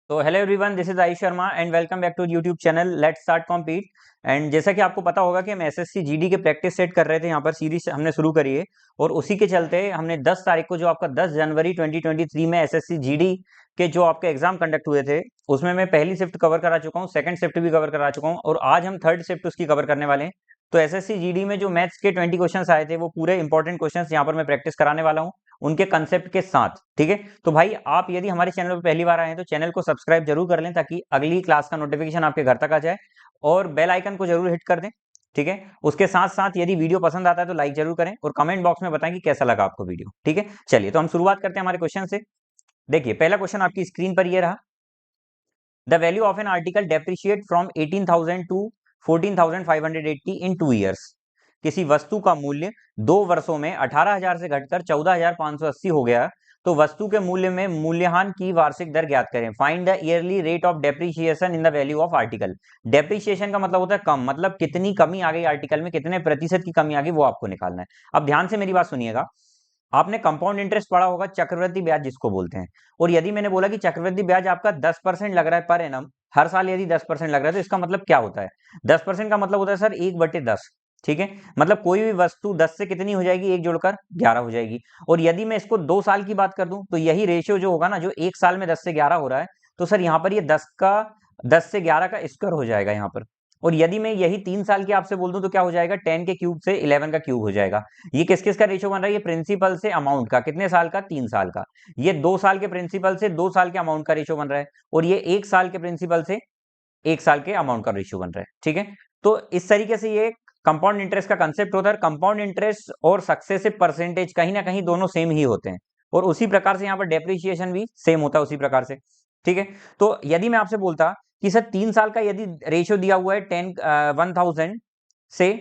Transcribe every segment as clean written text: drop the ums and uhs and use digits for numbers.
तो hello everyone, this is Ayush Sharma and welcome back to YouTube channel let's start compete. And जैसा कि आपको पता होगा कि हम एसएससी जीडी के प्रैक्टिस सेट कर रहे थे, यहाँ पर सीरीज हमने शुरू करी है और उसी के चलते हमने 10 तारीख को जो आपका 10 जनवरी 2023 में एसएससी जीडी के जो आपके एग्जाम कंडक्ट हुए थे उसमें मैं पहली शिफ्ट कवर करा चुका हूँ, सेकंड शिफ्ट भी कवर करा चुका हूँ और आज हम थर्ड शिफ्ट उसकी कवर करने वाले हैं। तो एसएससी जीडी में जो मैथ्स के 20 क्वेश्चंस आए थे वो पूरे इंपॉर्टेंट क्वेश्चंस यहाँ पर मैं प्रैक्टिस कराने वाला हूँ उनके कंसेप्ट के साथ। ठीक है, तो भाई आप यदि हमारे चैनल पर पहली बार आए हैं तो चैनल को सब्सक्राइब जरूर कर लें ताकि अगली क्लास का नोटिफिकेशन आपके घर तक आ जाए और बेल आइकन को जरूर हिट कर दें। ठीक है, उसके साथ साथ यदि वीडियो पसंद आता है तो लाइक जरूर करें और कमेंट बॉक्स में बताएं कि कैसा लगा आपको वीडियो। ठीक है, चलिए तो हम शुरुआत करते हैं हमारे क्वेश्चन से। देखिए पहला क्वेश्चन आपकी स्क्रीन पर ये रहा। The value of an article depreciate from 18,000 to 14,580 in 2 years. किसी वस्तु का मूल्य 2 वर्षों में 18,000 से घटकर 14,580 हो गया, तो वस्तु के मूल्य में मूल्यहान की वार्षिक दर ज्ञात करें। Find the yearly rate of depreciation in the value of article. Depreciation का मतलब होता है कम, मतलब कितनी कमी आ गई आर्टिकल में, कितने प्रतिशत की कमी आ गई वो आपको निकालना है। अब ध्यान से मेरी बात सुनिएगा, आपने कंपाउंड इंटरेस्ट पढ़ा होगा, चक्रवृद्धि ब्याज जिसको बोलते हैं। और यदि मैंने बोला कि चक्रवृद्धि ब्याज आपका 10% लग रहा है पर एनम, हर साल यदि 10% लग रहा है तो इसका मतलब क्या होता है? 10% का मतलब होता है सर 1/10। ठीक है, मतलब कोई भी वस्तु 10 से कितनी हो जाएगी, एक जोड़कर 11 हो जाएगी। और यदि मैं इसको 2 साल की बात कर दूं तो यही रेशियो जो होगा ना, जो एक साल में 10 से 11 हो रहा है, तो सर यहाँ पर ये 10 से 11 का स्क्वायर हो जाएगा यहाँ पर। और यदि मैं यही 3 साल की आपसे बोल दूं तो क्या हो जाएगा, 10 के क्यूब से 11 का क्यूब हो जाएगा। ये किस किस का रेशियो बन रहा है? ये प्रिंसिपल से अमाउंट का, कितने साल का? 3 साल का। ये 2 साल के प्रिंसिपल से 2 साल के अमाउंट का रेशियो बन रहा है और ये 1 साल के प्रिंसिपल से 1 साल के अमाउंट का रेशियो बन रहा है। ठीक है, तो इस तरीके से ये कंपाउंड इंटरेस्ट का कंसेप्ट होता है। कंपाउंड इंटरेस्ट और सक्सेसिव परसेंटेज कहीं ना कहीं दोनों सेम ही होते हैं और उसी प्रकार से यहाँ पर डेप्रिसिएशन भी सेम होता है उसी प्रकार से। ठीक है, तो यदि मैं आपसे बोलता कि सर 3 साल का यदि रेशियो दिया हुआ है 1000 से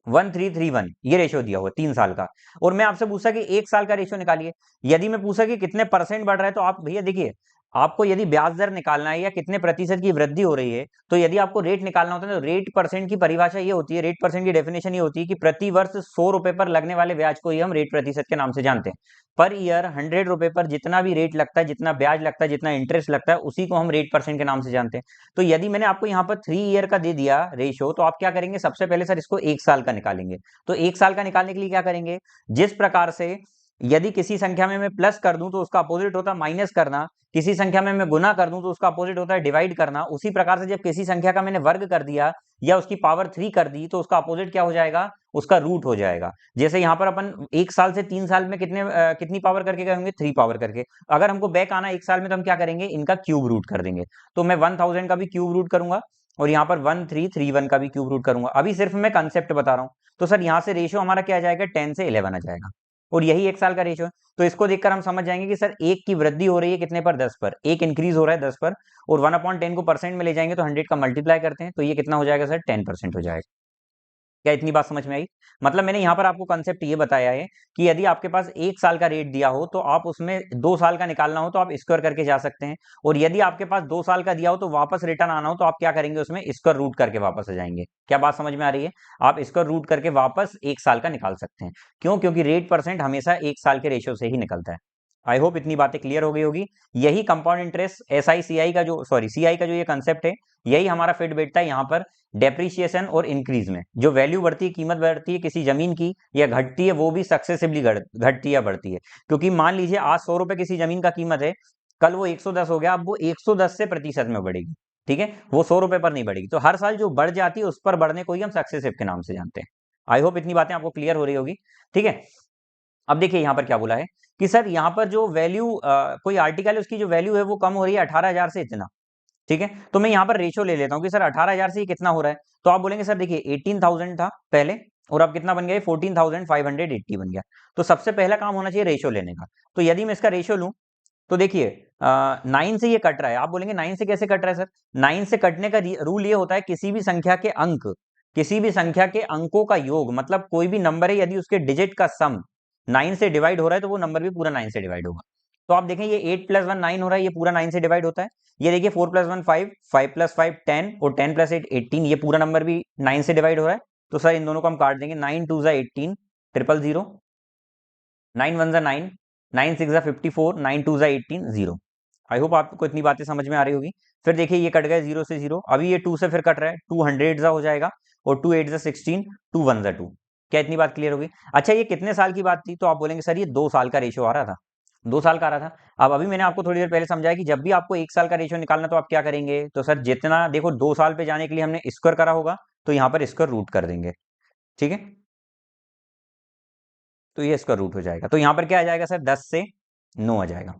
1331, ये रेशियो दिया हुआ है 3 साल का, और मैं आपसे पूछा कि 1 साल का रेशियो निकालिए। यदि मैं पूछा कि कितने परसेंट बढ़ रहा है, तो आप भैया देखिए, आपको यदि ब्याज दर निकालना है या कितने प्रतिशत की वृद्धि हो रही है, तो यदि आपको रेट निकालना होता है तो रेट परसेंट की परिभाषा ये होती है, रेट परसेंट की डेफिनेशन ये होती है कि प्रति वर्ष 100 रुपए पर लगने वाले ब्याज को ही हम रेट प्रतिशत के नाम से जानते हैं। पर ईयर 100 रुपए पर जितना भी रेट लगता है, जितना ब्याज लगता है, जितना इंटरेस्ट लगता है, उसी को हम रेट परसेंट के नाम से जानते हैं। तो यदि मैंने आपको यहाँ पर 3 ईयर का दे दिया रेशियो, तो आप क्या करेंगे, सबसे पहले सर इसको 1 साल का निकालेंगे। तो 1 साल का निकालने के लिए क्या करेंगे, जिस प्रकार से यदि किसी संख्या में मैं प्लस कर दूं तो उसका अपोजिट होता है माइनस करना, किसी संख्या में मैं गुना कर दूं तो उसका अपोजिट होता है डिवाइड करना, उसी प्रकार से जब किसी संख्या का मैंने वर्ग कर दिया या उसकी पावर 3 कर दी तो उसका अपोजिट क्या हो जाएगा, उसका रूट हो जाएगा। जैसे यहाँ पर अपन 1 साल से 3 साल में कितनी पावर करके गए होंगे, 3 पावर करके। अगर हमको बैक आना 1 साल में तो हम क्या करेंगे, इनका क्यूब रूट कर देंगे। तो मैं 1000 का भी क्यूब रूट करूंगा और यहाँ पर 1331 का भी क्यूब रूट करूंगा। अभी सिर्फ मैं कंसेप्ट बता रहा हूँ। तो सर यहाँ से रेशियो हमारा क्या आ जाएगा, 10 से 11 आ जाएगा और यही 1 साल का रेशियो है। तो इसको देखकर हम समझ जाएंगे कि सर एक की वृद्धि हो रही है कितने पर, 10 पर, एक इंक्रीज हो रहा है 10 पर, और 1/10 को परसेंट में ले जाएंगे तो 100 का मल्टीप्लाई करते हैं तो ये कितना हो जाएगा सर, 10% हो जाएगा। क्या इतनी बात समझ में आई? मतलब मैंने यहाँ पर आपको कंसेप्ट ये बताया है कि यदि आपके पास 1 साल का रेट दिया हो तो आप उसमें 2 साल का निकालना हो तो आप स्क्वायर करके जा सकते हैं, और यदि आपके पास 2 साल का दिया हो तो वापस रिटर्न आना हो तो आप क्या करेंगे, उसमें स्क्वायर रूट करके वापस आ जाएंगे। क्या बात समझ में आ रही है? आप स्क्वायर रूट करके वापस 1 साल का निकाल सकते हैं। क्यों? क्योंकि रेट परसेंट हमेशा 1 साल के रेशियो से ही निकलता है। आई होप इतनी बातें क्लियर हो गई होगी। यही कंपाउंड इंटरेस्ट SI CI का जो CI का जो ये कंसेप्ट है, यही हमारा फिट बैठता है यहाँ पर डेप्रिसिएशन और इंक्रीज में। जो वैल्यू बढ़ती है, कीमत बढ़ती है किसी जमीन की या घटती है, वो भी सक्सेसिवली घटती है या बढ़ती है। क्योंकि मान लीजिए आज 100 रुपए किसी जमीन का कीमत है, कल वो 110 हो गया, अब वो 110 से प्रतिशत में बढ़ेगी। ठीक है, वो 100 रुपए पर नहीं बढ़ेगी। तो हर साल जो बढ़ जाती है उस पर बढ़ने को ही हम सक्सेसिव के नाम से जानते हैं। आई होप इतनी बातें आपको क्लियर हो रही होगी। ठीक है, अब देखिए यहाँ पर क्या बोला है कि सर यहाँ पर जो वैल्यू कोई आर्टिकल है उसकी जो वैल्यू है वो कम हो रही है 18,000 से इतना। ठीक है, तो मैं यहाँ पर रेशियो ले लेता हूँ कि सर 18,000 से ये कितना हो रहा है। तो आप बोलेंगे सर देखिए 18,000 था पहले और अब कितना बन गया, 14,580 बन गया। तो सबसे पहला काम होना चाहिए रेशियो लेने का। तो यदि मैं इसका रेशियो लूं तो देखिए 9 से ये कट रहा है। आप बोलेंगे 9 से कैसे कट रहा है सर? 9 से कटने का रूल ये होता है, किसी भी संख्या के अंक, किसी भी संख्या के अंकों का योग, मतलब कोई भी नंबर है यदि उसके डिजिट का सम 9 से डिवाइड हो रहा है तो वो नंबर भी पूरा 9 से डिवाइड होगा। तो आप देखें ये 8 + 1 9 हो रहा है, ये पूरा 9 से डिवाइड होता है। ये देखिए 4 + 1 5, 5 + 5 10 और 10 + 8 18, ये पूरा नंबर भी 9 से डिवाइड हो रहा है। तो सर इन दोनों को हम काट देंगे, 9 2 ज़ा 18 000, 9 1 ज़ा 9, 9 6 ज़ा 54, 9 2 ज़ा 18 0। आई होप आपको इतनी बातें समझ में आ रही होगी। फिर देखिए ये कट गए 0 से 0, अभी ये 2 से फिर कट रहा है, 2 100 हो जाएगा, और 2 8 16, 2 1 2। क्या इतनी बात क्लियर होगी? अच्छा ये कितने साल की बात थी? तो आप बोलेंगे सर ये 2 साल का रेशियो आ रहा था, 2 साल का आ रहा था। अब अभी मैंने आपको थोड़ी देर पहले समझाया कि जब भी आपको 1 साल का रेशियो निकालना तो आप क्या करेंगे? तो सर जितना देखो 2 साल पे जाने के लिए हमने स्क्वायर करा होगा, तो यहाँ पर स्क्वायर रूट कर देंगे, ठीक है? तो ये स्क्वायर रूट हो जाएगा, तो यहाँ पर क्या आ जाएगा सर? 10 से 9 आ जाएगा।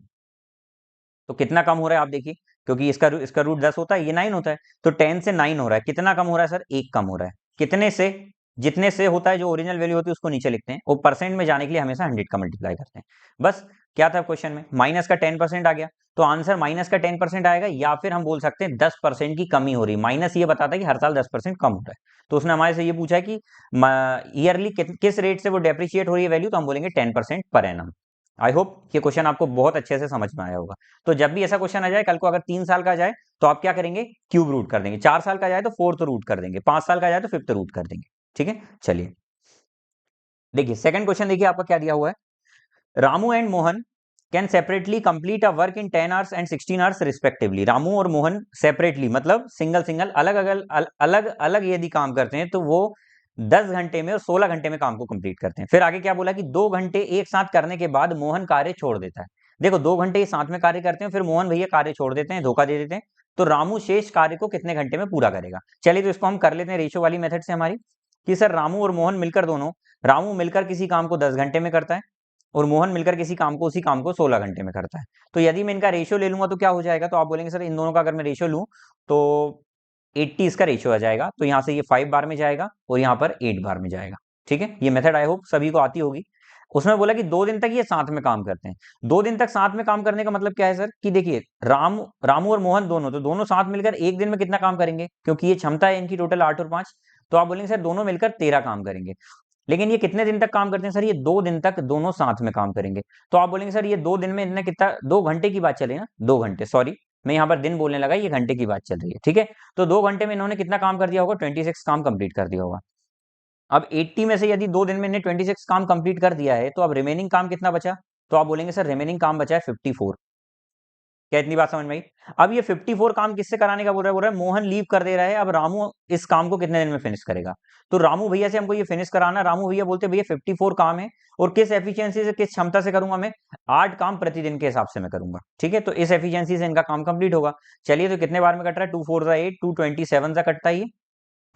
तो कितना कम हो रहा है आप देखिए, क्योंकि इसका रूट 10 होता है, ये 9 होता है, तो 10 से 9 हो रहा है। कितना कम हो रहा है सर? 1 कम हो रहा है। कितने से? जितने से होता है, जो ओरिजिनल वैल्यू होती है उसको नीचे लिखते हैं, और परसेंट में जाने के लिए हमेशा 100 का मल्टीप्लाई करते हैं। बस क्या था क्वेश्चन में? माइनस का 10% आ गया, तो आंसर माइनस का 10% आएगा, या फिर हम बोल सकते हैं 10% की कमी हो रही है। माइनस ये बताता है कि हर साल 10% कम हो रहा है, तो उसने हमारे से ये पूछा है कि ईयरली किस रेट से वो डेप्रिशिएट हो रही है वैल्यू, तो हम बोलेंगे 10% पर एनम। आई होप ये क्वेश्चन आपको बहुत अच्छे से समझ में आया होगा। तो जब भी ऐसा क्वेश्चन आ जाए कल को, अगर 3 साल का आ जाए तो आप क्या करेंगे? क्यूब रूट कर देंगे। 4 साल का आ जाए तो फोर्थ रूट कर देंगे। 5 साल का आ जाए तो फिफ्थ रूट कर देंगे। ठीक है, चलिए देखिए सेकंड क्वेश्चन, देखिए आपका क्या दिया हुआ है। Ramu and Mohan can separately complete a work in 10 hours and 16 hours respectively. Ramu और मोहन सेपरेटली मतलब सिंगल सिंगल अलग अलग अलग यदि काम करते हैं तो वो 10 घंटे में और 16 घंटे में काम को कंप्लीट करते हैं। फिर आगे क्या बोला कि 2 घंटे एक साथ करने के बाद मोहन कार्य छोड़ देता है। देखो 2 घंटे ये साथ में कार्य करते हैं, फिर मोहन भैया कार्य छोड़ देते हैं, धोखा दे देते हैं, तो रामू शेष कार्य को कितने घंटे में पूरा करेगा? चलिए तो इसको हम कर लेते हैं रेशियो वाली मेथड से हमारी, कि सर रामू और मोहन मिलकर दोनों, रामू मिलकर किसी काम को 10 घंटे में करता है, और मोहन मिलकर किसी काम को उसी काम को 16 घंटे में करता है। तो यदि मैं इनका रेशियो ले लूंगा तो क्या हो जाएगा? तो आप बोलेंगे सर इन दोनों का अगर मैं रेशियो लूं तो 80 इसका रेशियो आ जाएगा, तो यहां से ये 5 बार में जाएगा और यहाँ पर 8 बार में जाएगा। ठीक है, ये मेथड आई होप सभी को आती होगी। उसमें बोला कि 2 दिन तक ये साथ में काम करते हैं। 2 दिन तक साथ में काम करने का मतलब क्या है सर? कि देखिए रामू और मोहन दोनों, तो दोनों साथ मिलकर एक दिन में कितना काम करेंगे? क्योंकि ये क्षमता है इनकी टोटल 8 और 5, तो आप बोलेंगे सर दोनों मिलकर 13 काम करेंगे। लेकिन ये कितने दिन तक काम करते हैं सर? ये 2 दिन तक दोनों साथ में काम करेंगे। तो आप बोलेंगे सर ये 2 दिन में इन्होंने कितना, 2 घंटे की बात चली ना, 2 घंटे, सॉरी मैं यहाँ पर दिन बोलने लगा, ये घंटे की बात चल रही है। ठीक है, तो 2 घंटे में इन्होंने कितना काम कर दिया होगा? 26 काम कंप्लीट कर दिया होगा। अब 80 में से यदि 2 दिन में इन्हें 26 काम कंप्लीट कर दिया है, तो अब रिमेनिंग काम कितना बचा? तो आप बोलेंगे सर रिमेनिंग काम बचा है 54। क्या इतनी बात समझ में आई? अब ये 54 काम किससे कराने का बोल रहा है? मोहन लीव कर दे रहा है, अब रामू इस काम को कितने दिन में फिनिश करेगा? तो रामू भैया से हमको ये फिनिश कराना, रामू भैया बोलते भैया 54 काम है, और किस एफिशिएंसी से, किस क्षमता से करूंगा मैं? 8 काम प्रतिदिन के हिसाब से मैं करूंगा। ठीक है, तो इस एफिशिएंसी से इनका काम कंप्लीट होगा। चलिए तो कितने बार में कट रहा है? 2 4 8, 2 27 सा कटता है ये।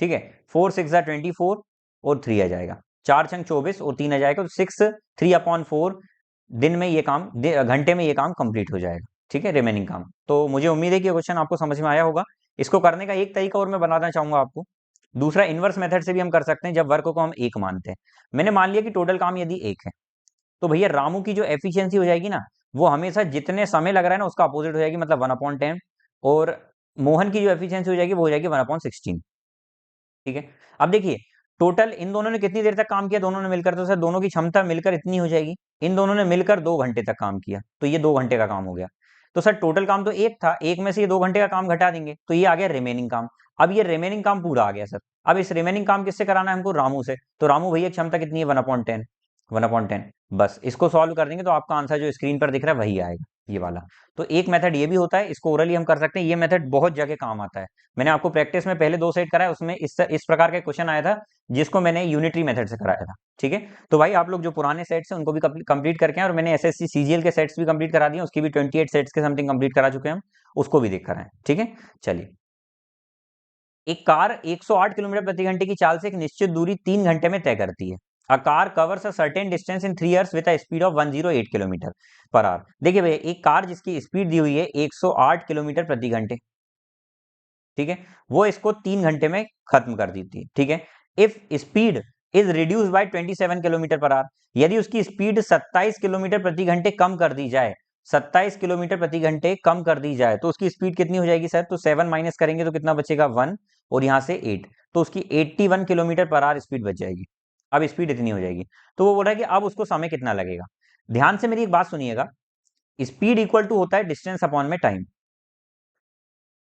ठीक है, 4 6 24 और 3 आ जाएगा, 4 छंग 24 और 3 आ जाएगा, तो 6 3/4 दिन में ये काम, घंटे में ये काम कंप्लीट हो जाएगा। ठीक है, रिमेनिंग काम। तो मुझे उम्मीद है कि क्वेश्चन आपको समझ में आया होगा। इसको करने का एक तरीका और मैं बताना चाहूंगा आपको। दूसरा इनवर्स मेथड से भी हम कर सकते हैं, जब वर्क को हम एक मानते हैं। मैंने मान लिया कि टोटल काम यदि एक है, तो भैया रामू की जो एफिशिएंसी हो जाएगी ना, वो हमेशा जितने समय लग रहा है ना उसका अपोजिट हो जाएगी, मतलब 1/10। और मोहन की जो एफिशिएंसी हो जाएगी वो हो जाएगी 1/16। ठीक है, अब देखिए टोटल इन दोनों ने कितनी देर तक काम किया? दोनों ने मिलकर, तो सर दोनों की क्षमता मिलकर इतनी हो जाएगी। इन दोनों ने मिलकर 2 घंटे तक काम किया, तो ये 2 घंटे का काम हो गया। तो सर टोटल काम तो एक था, एक में से ये 2 घंटे का काम घटा देंगे, तो ये आ गया रिमेनिंग काम। अब ये रिमेनिंग काम पूरा आ गया सर। अब इस रिमेनिंग काम किससे कराना है हमको? रामू से। तो रामू भैया क्षमता कितनी है? 1/10, 1/10। बस इसको सॉल्व कर देंगे तो आपका आंसर जो स्क्रीन पर दिख रहा है वही आएगा, ये वाला। तो एक मेथड ये भी होता है, इसको ओरली हम कर सकते हैं। ये मेथड बहुत जगह काम आता है। मैंने आपको प्रैक्टिस में पहले 2 सेट कराया, उसमें इस प्रकार का क्वेश्चन आया था, जिसको मैंने यूनिटरी मेथड से कराया था। ठीक है, तो भाई आप लोग जो पुराने सेट्स हैं उनको भी कंप्लीट करके आए, और मैंने एसएससी सीजीएल के सेट्स भी कंप्लीट करा दिए, उसकी भी 28 सेट्स के समथिंग कंप्लीट करा चुके हैं हम, उसको भी देख कर आए। ठीक है, चलिए एक कार 108 किलोमीटर प्रति घंटे की चाल से एक निश्चित दूरी 3 घंटे में तय करती है। A car covers a certain distance in 3 years with a speed of 108 kilometre per our. देखिए भैया एक कार जिसकी स्पीड दी हुई है 108 किलोमीटर प्रति घंटे, ठीक है, वो इसको 3 घंटे में खत्म कर देती है। ठीक है, if speed is reduce by 27 kilometre per our, यदि उसकी स्पीड 27 किलोमीटर प्रति घंटे कम कर दी जाए, 27 किलोमीटर प्रति घंटे कम कर दी जाए, तो उसकी स्पीड कितनी हो जाएगी सर? तो 7 माइनस करेंगे तो कितना बचेगा? 1, और यहां से 8, तो उसकी 81 किलोमीटर पर आवर स्पीड बच जाएगी। अब स्पीड इतनी हो जाएगी, तो वो बोल रहा है कि अब उसको समय कितना लगेगा। ध्यान से मेरी एक बात सुनिएगा, स्पीड इक्वल टू होता है डिस्टेंस अपॉन में टाइम,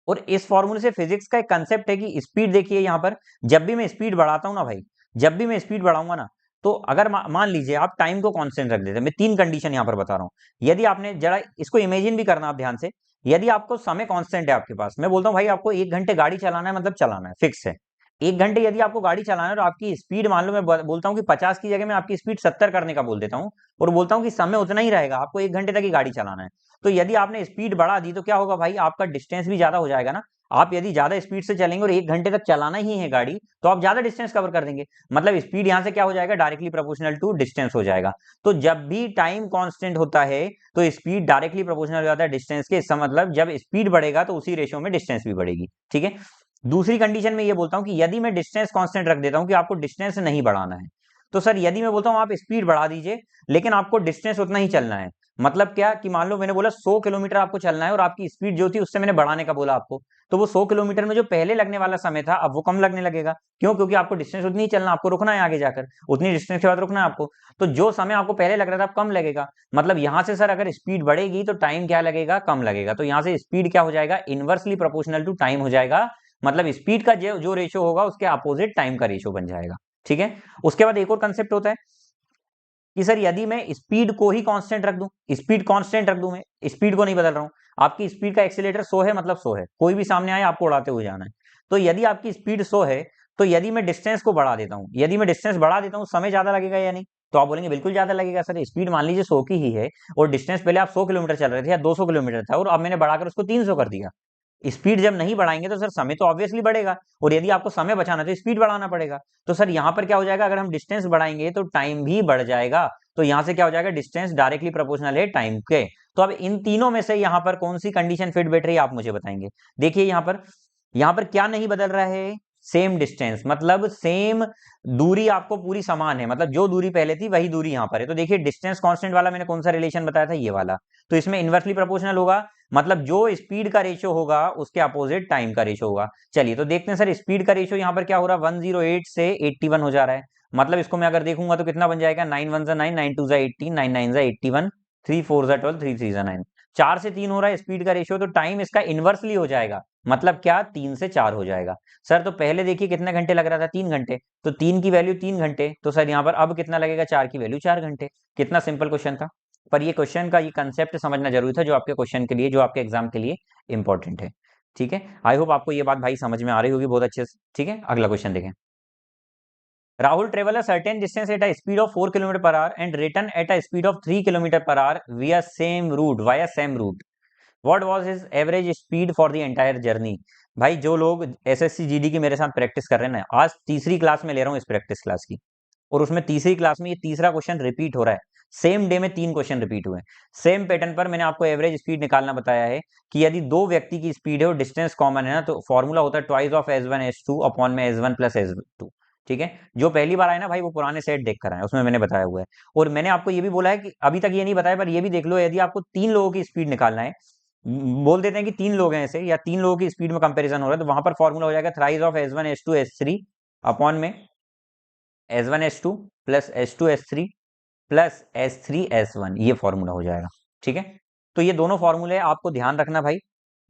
और इस फॉर्मूले से फिजिक्स का एक कंसेप्ट है कि स्पीड, देखिए यहां पर जब भी मैं स्पीड बढ़ाता हूं ना भाई, जब भी मैं स्पीड बढ़ाऊंगा ना, तो अगर मान लीजिए आप टाइम को कांस्टेंट रख देते हैं, मैं 3 कंडीशन यहां पर बता रहा हूं। यदि आपने जरा इसको इमेजिन भी करना आप ध्यान से, यदि आपको समय कांस्टेंट है आपके पास, मैं बोलता हूँ भाई आपको 1 घंटे गाड़ी चलाना है, मतलब चलाना है, फिक्स है। 1 घंटे यदि आपको गाड़ी चलाना है और आपकी स्पीड मान लो, मैं बोलता हूँ कि 50 की जगह मैं आपकी स्पीड 70 करने का बोल देता हूँ, और बोलता हूँ कि समय उतना ही रहेगा, आपको 1 घंटे तक ही गाड़ी चलाना है। तो यदि आपने स्पीड बढ़ा दी तो क्या होगा भाई, आपका डिस्टेंस भी ज्यादा हो जाएगा ना। आप यदि ज्यादा स्पीड से चलेंगे और 1 घंटे तक चलाना ही है गाड़ी, तो आप ज्यादा डिस्टेंस कवर कर देंगे। मतलब स्पीड यहां से क्या हो जाएगा, डायरेक्टली प्रोपोर्शनल टू डिस्टेंस हो जाएगा। तो जब भी टाइम कांस्टेंट होता है तो स्पीड डायरेक्टली प्रोपोर्शनल हो जाता है डिस्टेंस के। इसका मतलब जब स्पीड बढ़ेगा तो उसी रेशियो में डिस्टेंस भी बढ़ेगी, ठीक है। दूसरी कंडीशन में ये बोलता हूं कि यदि मैं डिस्टेंस कांस्टेंट रख देता हूं कि आपको डिस्टेंस नहीं बढ़ाना है, तो सर यदि मैं बोलता हूं आप स्पीड बढ़ा दीजिए लेकिन आपको डिस्टेंस उतना ही चलना है, मतलब क्या कि मान लो मैंने बोला 100 किलोमीटर आपको चलना है और आपकी स्पीड जो थी उससे मैंने बढ़ाने का बोला आपको, तो वो 100 किलोमीटर में जो पहले लगने वाला समय था अब वो कम लगने लगेगा। क्यों? क्योंकि आपको डिस्टेंस उतनी ही चलना, आपको रुकना है आगे जाकर, उतनी डिस्टेंस के बाद रुकना है आपको। तो जो समय आपको पहले लग रहा था अब कम लगेगा। मतलब यहां से सर अगर स्पीड बढ़ेगी तो टाइम क्या लगेगा, कम लगेगा। तो यहां से स्पीड क्या हो जाएगा, इनवर्सली प्रोपोर्शनल टू टाइम हो जाएगा। मतलब स्पीड का जो रेशियो होगा उसके अपोजिट टाइम का रेशियो बन जाएगा, ठीक है। उसके बाद एक और कंसेप्ट होता है कि सर यदि मैं स्पीड को ही कांस्टेंट रख दूं, स्पीड कांस्टेंट रख दूं, मैं स्पीड को नहीं बदल रहा हूं, आपकी स्पीड का एक्सीलरेटर 100 है, मतलब 100 है, कोई भी सामने आए आपको उड़ाते हुए जाना है। तो यदि आपकी स्पीड 100 है, तो यदि मैं डिस्टेंस को बढ़ा देता हूं, यदि मैं डिस्टेंस बढ़ा देता हूं, समय ज्यादा लगेगा या नहीं? तो आप बोलेंगे बिल्कुल ज्यादा लगेगा सर, स्पीड मान लीजिए 100 की ही है और डिस्टेंस पहले आप 100 किलोमीटर चल रहे थे या 200 किलोमीटर था और अब मैंने बढ़ाकर उसको 300 कर दिया। स्पीड जब नहीं बढ़ाएंगे तो सर समय तो ऑब्वियसली बढ़ेगा, और यदि आपको समय बचाना है तो स्पीड बढ़ाना पड़ेगा। तो सर यहाँ पर क्या हो जाएगा, अगर हम डिस्टेंस बढ़ाएंगे तो टाइम भी बढ़ जाएगा। तो यहाँ से क्या हो जाएगा, डिस्टेंस डायरेक्टली प्रोपोर्शनल है टाइम के। तो अब इन तीनों में से यहाँ पर कौन सी कंडीशन फिट बैठ रही है आप मुझे बताएंगे। देखिए यहाँ पर क्या नहीं बदल रहा है, सेम डिस्टेंस, मतलब सेम दूरी आपको पूरी समान है, मतलब जो दूरी पहले थी वही दूरी यहाँ पर है। तो देखिए डिस्टेंस कांस्टेंट वाला मैंने कौन सा रिलेशन बताया था, ये वाला। तो इसमें इनवर्सली प्रोपोर्शनल होगा, मतलब जो स्पीड का रेशियो होगा उसके अपोजिट टाइम का रेशियो होगा। चलिए तो देखते हैं सर, स्पीड का रेशियो यहाँ पर क्या हो रहा है, 108 से 81 हो जा रहा है। मतलब इसको मैं अगर देखूंगा तो कितना बन जाएगा, 9 1 9, 9 2 18, 9 9 81, 3 4 12, 3 3 9। 4 से 3 हो रहा है स्पीड का रेशियो, तो टाइम इसका इनवर्सली हो जाएगा, मतलब क्या 3 से 4 हो जाएगा। सर तो पहले देखिए कितने घंटे लग रहा था, 3 घंटे, तो 3 की वैल्यू 3 घंटे, तो सर यहाँ पर अब कितना लगेगा, 4 की वैल्यू 4 घंटे। कितना सिंपल क्वेश्चन था। पर ये क्वेश्चन का ये कंसेप्ट समझना जरूरी था, जो आपके क्वेश्चन के लिए, जो आपके एग्जाम के लिए इंपॉर्टेंट है, ठीक है। आई होप आपको ये बात भाई समझ में आ रही होगी बहुत अच्छे से, ठीक है। अगला क्वेश्चन देखें। Rahul travel a certain distance at a speed of 4 kilometre per hour and return at a speed of 3 kilometre per hour via same route. What was his average speed for the entire journey. भाई जो लोग SSC GD की मेरे साथ practice कर रहे हैं ना, आज तीसरी क्लास में ले रहा हूँ इस प्रैक्टिस क्लास की, और उसमें तीसरी क्लास में ये तीसरा क्वेश्चन रिपीट हो रहा है। सेम डे में 3 क्वेश्चन रिपीट हुए, सेम पैटर्न पर। मैंने आपको एवरेज स्पीड निकालना बताया है कि यदि दो व्यक्ति की स्पीड है और डिस्टेंस कॉमन है ना, तो फॉर्मूला होता है twice of S1 S2 upon में S1 प्लस S2, ठीक है। जो पहली बार आए ना भाई वो पुराने सेट देख कर आए, उसमें मैंने बताया हुआ है। और मैंने आपको ये भी बोला है कि अभी तक ये नहीं बताया, पर ये भी देख लो, यदि आपको 3 लोगों की स्पीड निकालना है, बोल देते हैं कि 3 लोग हैं ऐसे, या 3 लोगों की स्पीड में कंपैरिजन हो रहा है, तो वहां पर फॉर्मूला हो जाएगा thrice of S1 S2 S3 upon में S1 S2 plus S2 S3 plus S3 S1, ये फॉर्मूला हो जाएगा, ठीक है। तो ये दोनों फॉर्मूले आपको ध्यान रखना भाई,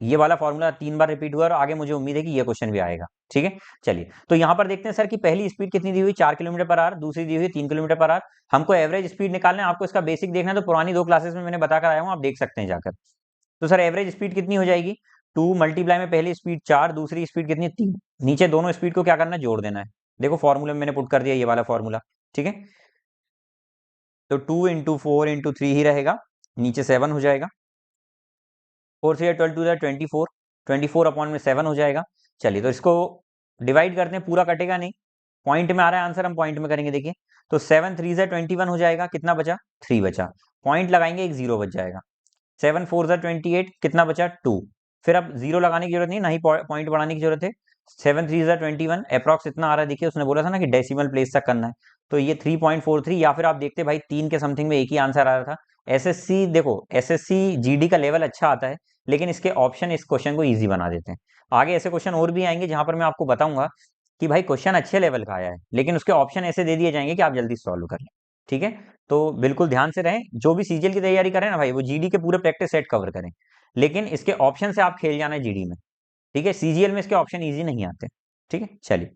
ये वाला फॉर्मूला 3 बार रिपीट हुआ और आगे मुझे उम्मीद है कि ये क्वेश्चन भी आएगा, ठीक है। चलिए तो यहां पर देखते हैं सर कि पहली स्पीड कितनी दी हुई, 4 किलोमीटर पर आवर, दूसरी दी हुई 3 किलोमीटर पर आवर। हमको एवरेज स्पीड निकालना है, आपको इसका बेसिक देखना है, तो पुरानी 2 क्लासेस में मैंने बताकर आया हूं, आप देख सकते हैं जाकर। तो सर एवरेज स्पीड कितनी हो जाएगी, 2 मल्टीप्लाई में पहली स्पीड 4, दूसरी स्पीड कितनी 3, नीचे दोनों स्पीड को क्या करना है, जोड़ देना है। देखो फॉर्मूले में मैंने पुट कर दिया ये वाला फॉर्मूला, ठीक है। तो 2 × 4 × 3 ही रहेगा, नीचे 7 हो जाएगा, 4 से 12 2 24, 24 अपॉन में 7 हो जाएगा। चलिए तो इसको डिवाइड करते हैं, पूरा कटेगा नहीं, पॉइंट में आ रहा है आंसर, हम पॉइंट में करेंगे। देखिए तो 7 3 से 21 हो जाएगा, कितना बचा 3 बचा, पॉइंट लगाएंगे, एक 0 बच जाएगा। 7 4 से 28, कितना बचा 2। फिर अब 0 लगाने की जरूरत नहीं, ना ही पॉइंट बढ़ाने की जरूरत है। 7 3 से 21 अप्रॉक्स इतना आ रहा है, देखिए उसने बोला था ना कि डेसिमल प्लेस तक करना है, तो ये 3.43, या फिर आप देखते भाई 3 के समथिंग में एक ही आंसर आ रहा था। एसएससी देखो, एसएससी जीडी का लेवल अच्छा आता है, लेकिन इसके ऑप्शन इस क्वेश्चन को ईजी बना देते हैं। आगे ऐसे क्वेश्चन और भी आएंगे जहां पर मैं आपको बताऊंगा कि भाई क्वेश्चन अच्छे लेवल का आया है, लेकिन उसके ऑप्शन ऐसे दे दिए जाएंगे कि आप जल्दी सॉल्व कर लें, ठीक है। तो बिल्कुल ध्यान से रहें, जो भी सीजीएल की तैयारी करें ना भाई, वो जीडी के पूरे प्रैक्टिस सेट कवर करें, लेकिन इसके ऑप्शन से आप खेल जाना है जीडी में, ठीक है। सीजीएल में इसके ऑप्शन ईजी नहीं आते, ठीक है। चलिए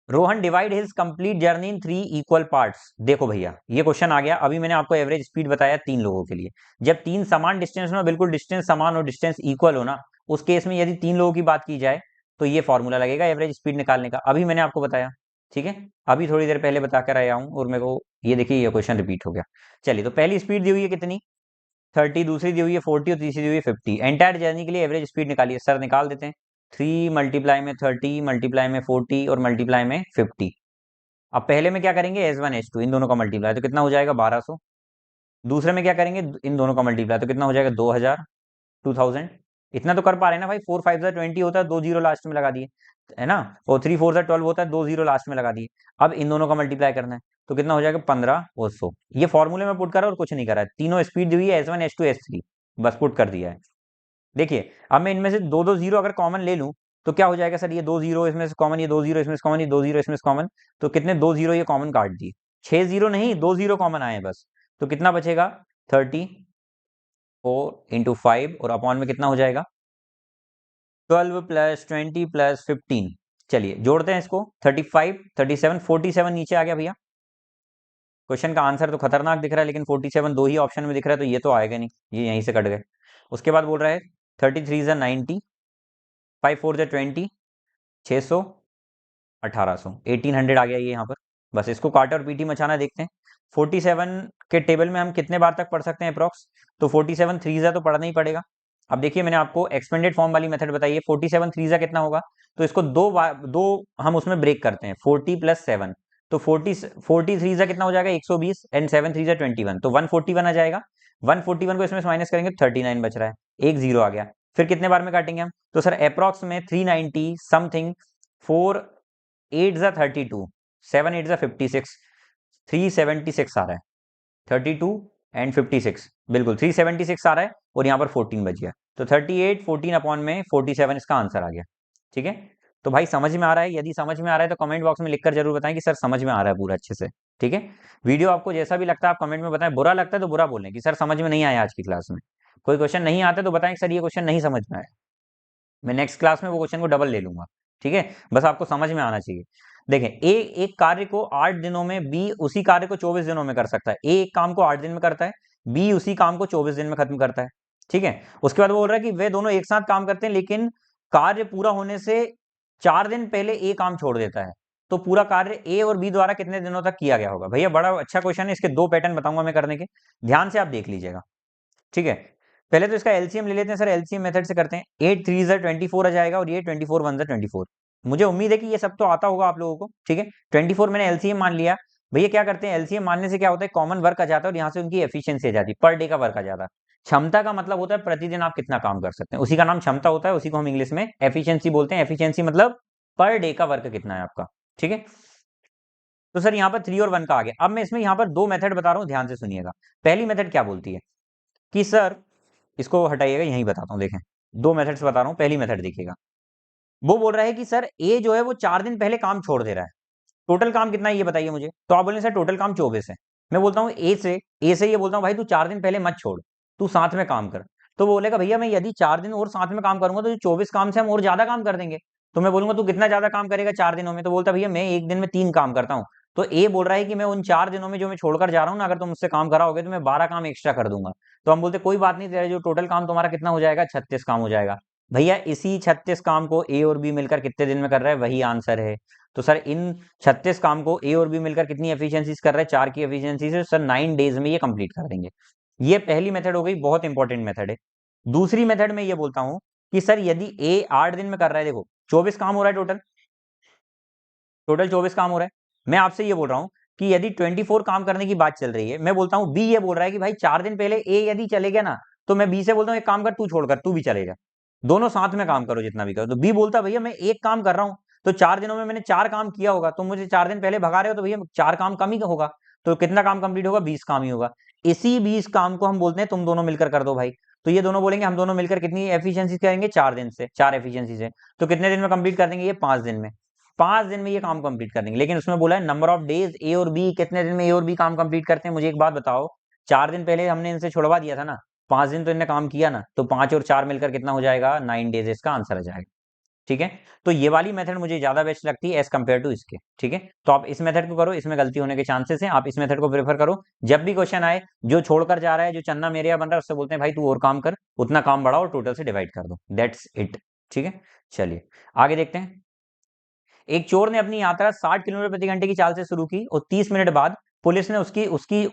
Rohan divide his complete journey in 3 equal parts. देखो भैया ये क्वेश्चन आ गया, अभी मैंने आपको एवरेज स्पीड बताया 3 लोगों के लिए। जब 3 समान डिस्टेंस में, बिल्कुल डिस्टेंस समान और डिस्टेंस इक्वल हो ना, उस केस में यदि 3 लोगों की बात की जाए तो ये फॉर्मूला लगेगा एवरेज स्पीड निकालने का। अभी मैंने आपको बताया, ठीक है, अभी थोड़ी देर पहले बता कर आया हूं और मेरे को ये देखिए ये क्वेश्चन रिपीट हो गया। चलिए, तो पहली स्पीड दी हुई है कितनी, 30, दूसरी दी हुई है 40 और तीसरी दी हुई है 50। एंटायर जर्नी के लिए एवरेज स्पीड निकालिए। सर निकाल देते हैं, 3 मल्टीप्लाई में 30 मल्टीप्लाई में 40 और मल्टीप्लाई में 50। अब पहले में क्या करेंगे, S1 S2 इन दोनों का मल्टीप्लाई तो कितना हो जाएगा 1200। दूसरे में क्या करेंगे, इन दोनों का मल्टीप्लाई तो कितना हो जाएगा 2000, 2000। इतना तो कर पा रहे हैं ना भाई, 4 5 जा 20 होता है, 2 जीरो लास्ट में लगा दिए, है ना, और 3 4 जा 12 होता है, 2 जीरो लास्ट में लगा दिए। अब इन दोनों का मल्टीप्लाई करना है तो कितना हो जाएगा 15 और 100। ये फॉर्मूले में पुट करा और कुछ नहीं करा है, तीनों स्पीड दी हुई है S1 S2 S3, बस पुट कर दिया है। देखिए अब मैं इनमें से दो दो जीरो अगर कॉमन ले लूं तो क्या हो जाएगा सर, ये 2 जीरो इसमें से कॉमन, ये 2 जीरो इसमें से कॉमन, ये 2 जीरो इसमें से कॉमन, तो कितने 2 जीरो ये कॉमन काट दिए, 6 जीरो नहीं 2 जीरो कॉमन आए बस। तो कितना बचेगा 34 × 5 और अपॉन में कितना हो जाएगा 12 + 20 + 15। चलिए जोड़ते हैं इसको, 35 37 47 नीचे आ गया भैया। क्वेश्चन का आंसर तो खतरनाक दिख रहा है लेकिन 47 दो ही ऑप्शन में दिख रहा है तो ये तो आएगा नहीं, ये यहीं से कट गए। उसके बाद बोल रहा है 33 × 90, 5 4 × 20, 600, 1800, 1800 आ गया ये यहाँ पर। बस इसको काटे और पीटी मचाना देखते हैं। 47 के टेबल में हम कितने बार तक पढ़ सकते हैं अप्रॉक्स, तो 47 थ्रीजा तो पढ़ना ही पड़ेगा। अब देखिए मैंने आपको एक्सपेंडेड फॉर्म वाली मेथड बताई है, 47 थ्रीजा कितना होगा, तो इसको दो हम उसमें ब्रेक करते हैं, 40 + 7, तो 40 थ्रीजा कितना हो जाएगा 120 एंड 7 थ्रीजा 21, तो 141 आ जाएगा। 141 को इसमें से माइनस करेंगे 39 बच रहा है, एक जीरो आ गया। फिर कितने बार में काटेंगे हम, तो सर अप्रॉक्स में 390 समथिंग, 4 8 जा 32, 7 8 जा 56, 376 आ रहा है, 32 एंड 56, बिल्कुल 376 आ रहा है और यहाँ पर 14 बच गया, तो 38 14 अपॉन में 47 इसका आंसर आ गया। ठीक है, तो भाई समझ में आ रहा है, यदि समझ में आ रहा है तो कमेंट बॉक्स में लिखकर जरूर बताएं कि सर समझ में आ रहा है पूरा अच्छे से। ठीक है, वीडियो आपको जैसा भी लगता है आप कमेंट में बताएं, बुरा लगता है तो बुरा बोलें कि सर समझ में नहीं आया आज की क्लास में। कोई क्वेश्चन नहीं आता तो बताएं सर ये क्वेश्चन नहीं समझ में आया, मैं नेक्स्ट क्लास में वो क्वेश्चन को डबल ले लूंगा। ठीक है, बस आपको समझ में आना चाहिए। देखें ए एक कार्य को 8 दिनों में, बी उसी कार्य को 24 दिनों में कर सकता है। ए एक काम को 8 दिन में करता है, बी उसी काम को 24 दिन में खत्म करता है। ठीक है, उसके बाद वो बोल रहा है कि वे दोनों एक साथ काम करते हैं लेकिन कार्य पूरा होने से 4 दिन पहले ए काम छोड़ देता है, तो पूरा कार्य ए और बी द्वारा कितने दिनों तक किया गया होगा। भैया बड़ा अच्छा क्वेश्चन है, इसके दो पैटर्न बताऊंगा मैं करने के, ध्यान से आप देख लीजिएगा। ठीक है, पहले तो इसका एलसीएम ले लेते हैं सर, एलसीएम मेथड से करते हैं। 8 3 जा 24 आ जाएगा और ये 24 1 जा 24। मुझे उम्मीद है कि ये सब तो आता होगा आप लोगों को। ठीक है, 24 मैंने एलसीएम मान लिया। भैया क्या करते हैं, एलसीएम मानने से क्या होता है, कॉमन वर्क आ जाता है और यहाँ से उनकी एफिशिएंसी आ जाती है, पर डे का वर्क आ जाता है। क्षमता का मतलब होता है प्रतिदिन आप कितना काम कर सकते हैं, उसी का नाम क्षमता होता है, उसी को हम इंग्लिश में एफिशिएंसी बोलते हैं। एफिशिएंसी मतलब पर डे का वर्क कितना है आपका। ठीक है, तो सर यहाँ पर 3 और 1 का आ गया। अब मैं इसमें यहाँ पर दो मेथड बता रहा हूँ, ध्यान से सुनिएगा। पहली मेथड क्या बोलती है कि सर, इसको हटाइएगा, यहीं बताता हूं, देखें दो मेथड्स बता रहा हूं, पहली मेथड देखिएगा। वो बोल रहा है कि सर ए जो है वो 4 दिन पहले काम छोड़ दे रहा है, टोटल काम कितना है ये बताइए मुझे। तो आप बोले सर टोटल काम 24 है। मैं बोलता हूँ ए से ये बोलता हूँ भाई तू 4 दिन पहले मत छोड़, तू साथ में काम कर। तो वो बोलेगा भैया मैं यदि 4 दिन और साथ में काम करूंगा तो 24 काम से हम और ज्यादा काम कर देंगे। तो मैं बोलूंगा तू कितना ज्यादा काम करेगा 4 दिनों में, तो बोलता भैया मैं एक दिन में 3 काम करता हूँ। तो ए बोल रहा है कि मैं उन 4 दिनों में जो मैं छोड़कर जा रहा हूँ ना, अगर तुम मुझसे काम कराओगे तो मैं 12 काम एक्स्ट्रा कर दूंगा। तो हम बोलते कोई बात नहीं, तेरा जो टोटल काम तुम्हारा कितना हो जाएगा 36 काम हो जाएगा। भैया इसी 36 काम को ए और बी मिलकर कितने दिन में कर रहा है, वही आंसर है। तो सर इन 36 काम को ए और बी मिलकर कितनी एफिशिएंसीज कर रहे हैं, 4 की एफिशिएंसी से सर 9 डेज में ये कंप्लीट कर देंगे। ये पहली मेथड हो गई, बहुत इंपॉर्टेंट मेथड है। दूसरी मेथड में ये बोलता हूं कि सर यदि ए 8 दिन में कर रहा है, देखो 24 काम हो रहा है, टोटल टोटल 24 काम हो रहा है। मैं आपसे ये बोल रहा हूं कि यदि 24 काम करने की बात चल रही है, मैं बोलता हूं बी ये बोल रहा है कि भाई 4 दिन पहले ए यदि चले गया ना, तो मैं बी से बोलता हूं एक काम कर तू छोड़कर तू भी चले जा, दोनों साथ में काम करो जितना भी करो। तो बी बोलता भैया मैं एक काम कर रहा हूं, तो 4 दिनों में मैंने 4 काम किया होगा, तुम मुझे 4 दिन पहले भगा रहे हो तो भैया 4 काम कम ही होगा। तो कितना काम कंप्लीट होगा, 20 काम ही होगा। इसी 20 काम को हम बोलते हैं तुम दोनों मिलकर कर दो भाई। तो ये दोनों बोलेंगे हम दोनों मिलकर कितनी एफिशिएंसी करेंगे, 4 दिन से, 4 एफिशिएंसी से। तो कितने दिन में कंप्लीट कर देंगे, ये 5 दिन में। 5 दिन में ये काम कंप्लीट कर देंगे। लेकिन उसमें बोला है नंबर ऑफ डेज ए और बी, कितने दिन में ए और बी काम कंप्लीट करते हैं। मुझे एक बात बताओ, 4 दिन पहले हमने इनसे छुड़वा दिया था ना, 5 दिन तो इनने काम किया ना, तो 5 और 4 मिलकर कितना हो जाएगा, 9 डेज, इसका आंसर आ जाएगा। ठीक है। तो ये वाली मेथड मुझे ज्यादा बेस्ट लगती है एज कंपेयर टू इसके, ठीक है। तो आप इस मेथड को करो, इसमें गलती होने के चांसेस हैं, आप इस मेथड को प्रेफर करो। जब भी क्वेश्चन आए, जो छोड़कर जा रहा है, जो चन्ना मेरे यहाँ बन रहा है, उससे बोलते हैं भाई तू और काम कर, उतना काम बढ़ाओ और टोटल से डिवाइड कर दो, दैट्स इट, ठीक है। चलिए आगे देखते हैं। एक चोर ने अपनी यात्रा 60 किलोमीटर प्रति घंटे की चाल से शुरू की और 30 मिनट बाद पुलिस ने उसकी उसकी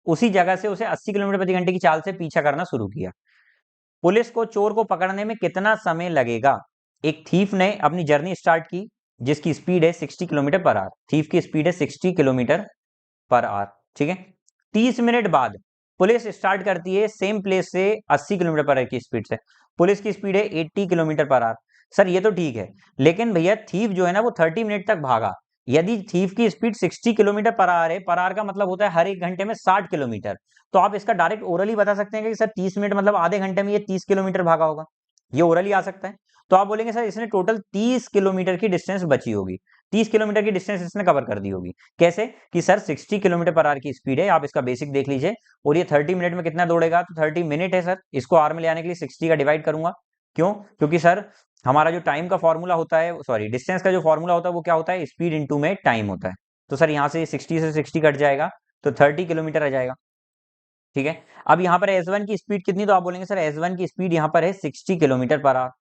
उसी जगह से उसे 80 किलोमीटर प्रति घंटे की चाल से पीछा करना शुरू किया। पुलिस को चोर को पकड़ने में कितना समय लगेगा? एक थीफ ने अपनी जर्नी स्टार्ट की जिसकी स्पीड है 60 किलोमीटर पर आवर। थीफ की स्पीड है 60 किलोमीटर पर आवर, ठीक है। 30 मिनट बाद पुलिस स्टार्ट करती है सेम प्लेस से 80 किलोमीटर पर आवर की स्पीड से। पुलिस की स्पीड है 80 किलोमीटर पर आवर। सर ये तो ठीक है, लेकिन भैया थीफ जो है ना वो 30 मिनट तक भागा। यदि थीफ की स्पीड 60 किलोमीटर पर आवर है, पर आवर का मतलब होता है हर एक घंटे में 60 किलोमीटर, तो आप इसका डायरेक्ट ओरली बता सकते हैं कि सर 30 मिनट मतलब आधे घंटे में ये 30 किलोमीटर भागा होगा। ये ओरली आ सकता है। तो आप बोलेंगे सर इसने टोटल 30 किलोमीटर की डिस्टेंस बची होगी, 30 किलोमीटर की डिस्टेंस इसने कवर कर दी होगी। कैसे? कि सर 60 किलोमीटर पर आवर की स्पीड है, आप इसका बेसिक देख लीजिए, और ये 30 मिनट में कितना दौड़ेगा, तो 30 मिनट है सर, इसको आर में ले आने के लिए 60 का डिवाइड करूंगा। क्यों? क्योंकि सर हमारा जो टाइम का फॉर्मूला होता है, सॉरी डिस्टेंस का जो फॉर्मूला होता है वो क्या होता है, स्पीड इंटू में टाइम होता है। तो सर यहाँ से 60 से 60 कट जाएगा तो 30 किलोमीटर आ जाएगा, ठीक है। अब यहाँ पर S1 की स्पीड कितनी, तो आप बोलेंगे सर S1 की स्पीड यहाँ पर है 60 किलोमीटर पर आवर,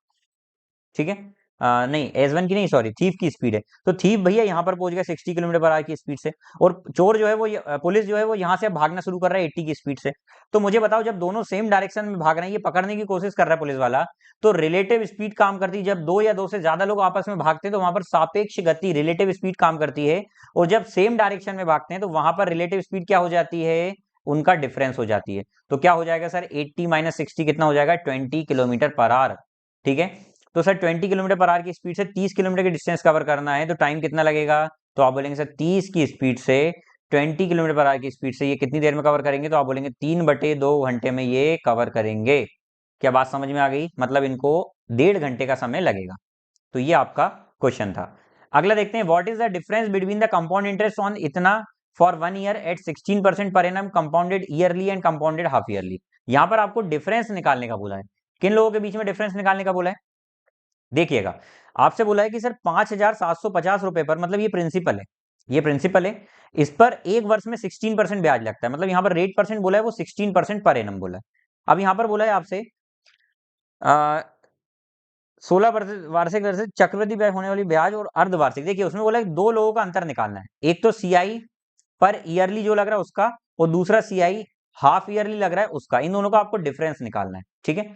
ठीक है। नहीं S1 की नहीं, सॉरी थीफ की स्पीड है। तो थीफ भैया यहाँ पर पहुंच गया 60 किलोमीटर पर आवर की स्पीड से, और चोर जो है वो पुलिस जो है वो यहाँ से भागना शुरू कर रहा है 80 की स्पीड से। तो मुझे बताओ जब दोनों सेम डायरेक्शन में भाग रहे हैं, ये पकड़ने की कोशिश कर रहा है पुलिस वाला, तो रिलेटिव स्पीड काम करती है। जब दो या दो से ज्यादा लोग आपस में भागते हैं तो वहां पर सापेक्ष गति रिलेटिव स्पीड काम करती है, और जब सेम डायरेक्शन में भागते हैं तो वहां पर रिलेटिव स्पीड क्या हो जाती है, उनका डिफरेंस हो जाती है। तो क्या हो जाएगा सर 80 माइनस 60 कितना हो जाएगा, 20 किलोमीटर पर आवर, ठीक है। तो सर 20 किलोमीटर पर आवर की स्पीड से 30 किलोमीटर की डिस्टेंस कवर करना है, तो टाइम कितना लगेगा, तो आप बोलेंगे सर 30 की स्पीड से 20 किलोमीटर पर आवर की स्पीड से ये कितनी देर में कवर करेंगे, तो आप बोलेंगे 3/2 घंटे में ये कवर करेंगे। क्या बात समझ में आ गई? मतलब इनको 1.5 घंटे का समय लगेगा। तो ये आपका क्वेश्चन था। अगला देखते हैं, what is the difference between the compound interest on इतना for 1 year at 16% per annum compounded yearly and compounded half yearly. यहां पर आपको डिफरेंस निकालने का बोला है। किन लोगों के बीच में डिफरेंस निकालने का बोला है? देखिएगा, आपसे बोला है कि सर 5,750 रुपए पर, मतलब ये प्रिंसिपल है, ये प्रिंसिपल है, इस पर एक वर्ष में 16% ब्याज लगता है। मतलब यहां पर रेट परसेंट बोला है वो 16% पर एनम बोला है। अब यहां पर बोला है आपसे 16 वार्षिक दर से चक्रवृद्धि ब्याज होने वाली ब्याज और अर्धवार्षिक। देखिए उसमें बोला है दो लोगों का अंतर निकालना है, एक तो सीआई पर ईयरली जो लग रहा है उसका, और दूसरा सीआई हाफ ईयरली लग रहा है उसका। इन दोनों का आपको डिफरेंस निकालना है, ठीक है।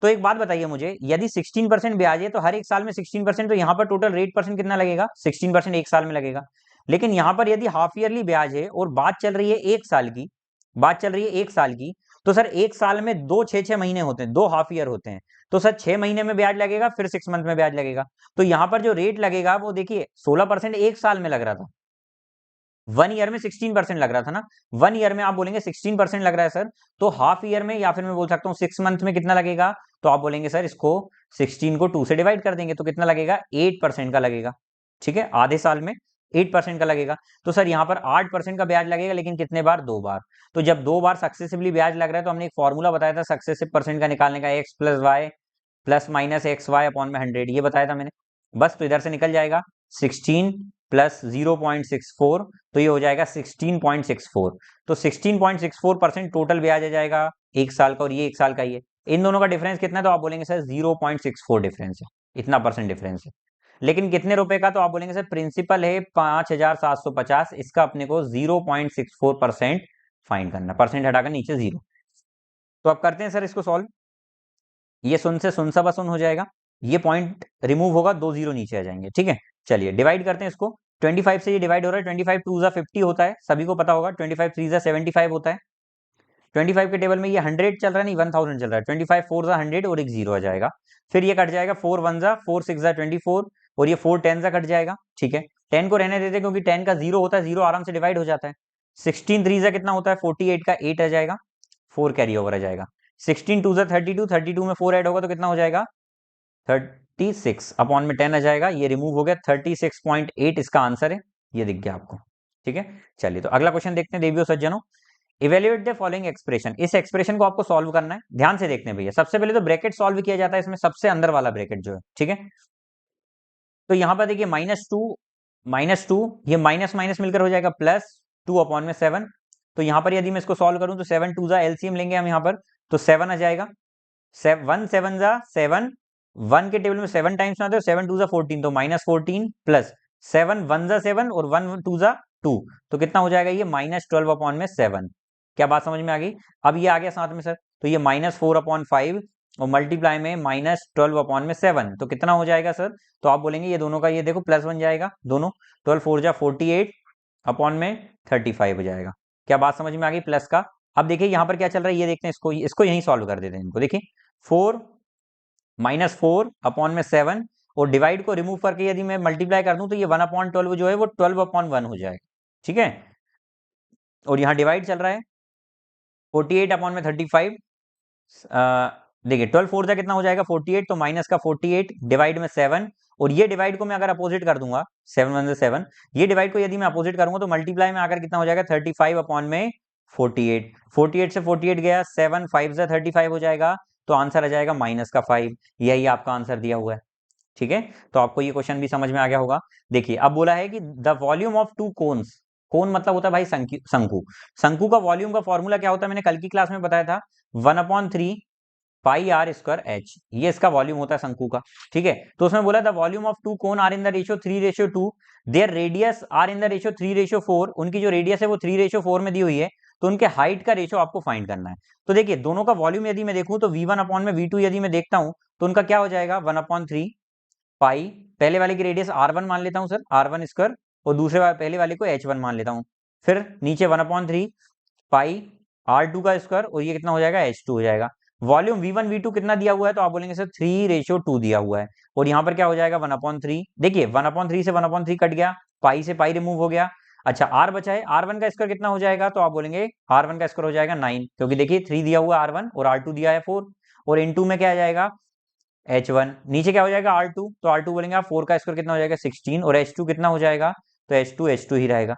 तो एक बात बताइए मुझे, यदि 16% ब्याज है तो हर एक साल में 16%, तो यहाँ पर टोटल रेट परसेंट कितना लगेगा, 16% एक साल में लगेगा। लेकिन यहाँ पर यदि हाफ ईयरली ब्याज है और बात चल रही है एक साल की, बात चल रही है एक साल की, तो सर एक साल में दो 6-6 महीने होते हैं, 2 हाफ ईयर होते हैं, तो सर 6 महीने में ब्याज लगेगा, फिर 6 मंथ में ब्याज लगेगा। तो यहाँ पर जो रेट लगेगा वो देखिए 16% एक साल में लग रहा था, 1 ईयर में 16% लग रहा था ना, 1 ईयर में आप बोलेंगे 16% लग रहा है सर, तो हाफ ईयर में या फिर मैं बोल सकता हूँ 6 मंथ में कितना लगेगा, तो आप बोलेंगे सर इसको 16 को 2 से डिवाइड कर देंगे तो कितना लगेगा, 8% का लगेगा, ठीक है। आधे साल में 8% का लगेगा। तो सर यहाँ पर 8% का ब्याज लगेगा, लेकिन कितने बार, 2 बार। तो जब 2 बार सक्सेसिवली ब्याज लग रहा है तो हमने एक फॉर्मूला बताया था सक्सेसिव परसेंट का निकालने का, X plus Y plus minus X Y upon में 100, ये बताया था मैंने। बस तो इधर से निकल जाएगा 16 प्लस 0.64, तो ये हो जाएगा 16.64। तो 16.64% टोटल ब्याज आ जाएगा एक साल का, और ये एक साल का ही है। इन दोनों का डिफरेंस कितना है, तो आप बोलेंगे सर 0.64 डिफरेंस है, इतना परसेंट डिफरेंस है। लेकिन कितने रुपए का, तो आप बोलेंगे सर प्रिंसिपल है 5,750, इसका अपने को 0.64% फाइंड करना, परसेंट हटाकर नीचे 0। तो अब करते हैं सर इसको सॉल्व। ये सुन से सुन सा बसुन हो जाएगा, ये पॉइंट रिमूव होगा, 2 0 नीचे आ जाएंगे, ठीक है। चलिए डिवाइड करते हैं इसको। 25 से ये डिवाइड हो रहा है, 25 2 50 होता है, सभी को पता होगा। 25 3 75 होता है। 25 के टेबल में ये 100 चल रहा है, नहीं 1000 चल रहा है। 25 4 100 और एक 0 आ जाएगा, फिर ये कट जाएगा, 4 1 4 6 24, और ये 4 10 कट जाएगा, ठीक है। 10 को रहने देते क्योंकि 10 का 0 होता है, 0 आराम से डिवाइड हो जाता है। 16 3 कितना होता है, 48 का 8 आ जाएगा, 4 कैरी ओवर आ जाएगा। 16 2 32, 32 में 4 ऐड होगा तो कितना हो जाएगा, 36 अपॉन में 10 आ जाएगा, ये रिमूव हो गया, 36.8 इसका आंसर है, ये दिख गया आपको, ठीक है। चलिए तो अगला क्वेश्चन देखते हैं देवियों सज्जनों। इवेल्युएट द फॉलोइंग एक्सप्रेशन, इस एक्सप्रेशन को आपको सॉल्व करना है, ध्यान से देखते हैं भैया। सबसे पहले तो ब्रैकेट सॉल्व किया जाता है इसमें, सबसे अंदर वाला ब्रैकेट जो है, ठीक है। तो यहाँ पर देखिए माइनस टू, ये माइनस माइनस मिलकर हो जाएगा प्लस 2/7। तो यहाँ पर यदि मैं इसको सॉल्व करूँ तो 7 2 जा एलसीएम लेंगे हम यहाँ पर, तो 7 आ जाएगा। 1 7 जा 7, 1 के टेबल में 7 टाइम्स आते हैं, 7 2 जा 14, तो -14 प्लस 7 1 जा 7 और 1 2 जा 2, तो कितना हो जाएगा ये -12/7। क्या बात समझ में आ गई? अब ये आ गया साथ में सर, तो ये -4/5 और मल्टीप्लाई में -12/7, तो कितना हो जाएगा सर? तो आप बोलेंगे ये दोनों का ये देखो प्लस बन जाएगा दोनों, 12 4 जा 48/35 हो जाएगा। क्या बात समझ में आ गई प्लस का? अब देखिए यहाँ पर क्या चल रहा है ये देखते हैं, इसको यहीं सॉल्व कर देते हैं इनको। देखिए 4 -4/7 और डिवाइड को रिमूव करके यदि मैं मल्टीप्लाई कर दूं तो ये 1/12 जो है वो 12/1 हो जाएगा, ठीक है। और यहाँ डिवाइड चल रहा है 48/35। देखिए 12 4 जा कितना हो जाएगा 48, तो माइनस का 48 डिवाइड में 7, और ये डिवाइड को मैं अगर अपोजिट कर दूंगा 7 1 7, ये डिवाइड को यदि मैं अपोजिट करूंगा तो मल्टीप्लाई में आकर कितना हो जाएगा 35/48। 48 से 48 गया, 7 5 जा 35 हो जाएगा, तो आंसर आ जाएगा -5। यही आपका आंसर दिया हुआ है, ठीक है। तो आपको ये क्वेश्चन भी समझ में आ गया होगा। देखिए अब बोला है कि the volume of two cones, cone मतलब होता है भाई शंकु। शंकु का वॉल्यूम का फॉर्मूला क्या होता है, मैंने कल की क्लास में बताया था, 1/3 पाई आर स्क्वायर एच, ये इसका वॉल्यूम होता है शंकु का, ठीक है। तो उसमें बोला था volume of two cone are in the ratio 3:2, their radius are in the ratio 3:4, उनकी जो रेडियस है वो 3:4 में दी हुई है, तो उनके हाइट का रेशियो आपको फाइंड करना है। तो देखिए दोनों का वॉल्यूम यदि मैं देखूं तो V1/V2 यदि मैं देखता हूं तो उनका क्या हो जाएगा 1/3 पाई, पहले वाले की रेडियस R1 मान लेता हूं सर, R1 स्क्वायर, और पहले वाले को H1 मान लेता हूं। फिर नीचे 1/3 पाई R2 का स्क्वायर, और ये कितना हो जाएगा H2 हो जाएगा। वॉल्यूम V1 V2 कितना दिया हुआ है, तो आप बोलेंगे सर 3:2 दिया हुआ है, और यहाँ पर क्या हो जाएगा 1/3। देखिए 1/3 से 1/3 कट गया, पाई से पाई रिमूव हो गया। अच्छा R बचा है, R1 का स्क्वायर कितना हो जाएगा, तो आप बोलेंगे R1 का स्क्वायर हो जाएगा 9, क्योंकि देखिए 3 दिया हुआ R1 और R2 दिया है 4, और इनटू में क्या आ जाएगा H1, नीचे क्या हो जाएगा R2, तो R2 बोलेंगे आप 4 का स्क्वायर कितना हो जाएगा 16, और H2 कितना हो जाएगा, तो H2 ही रहेगा,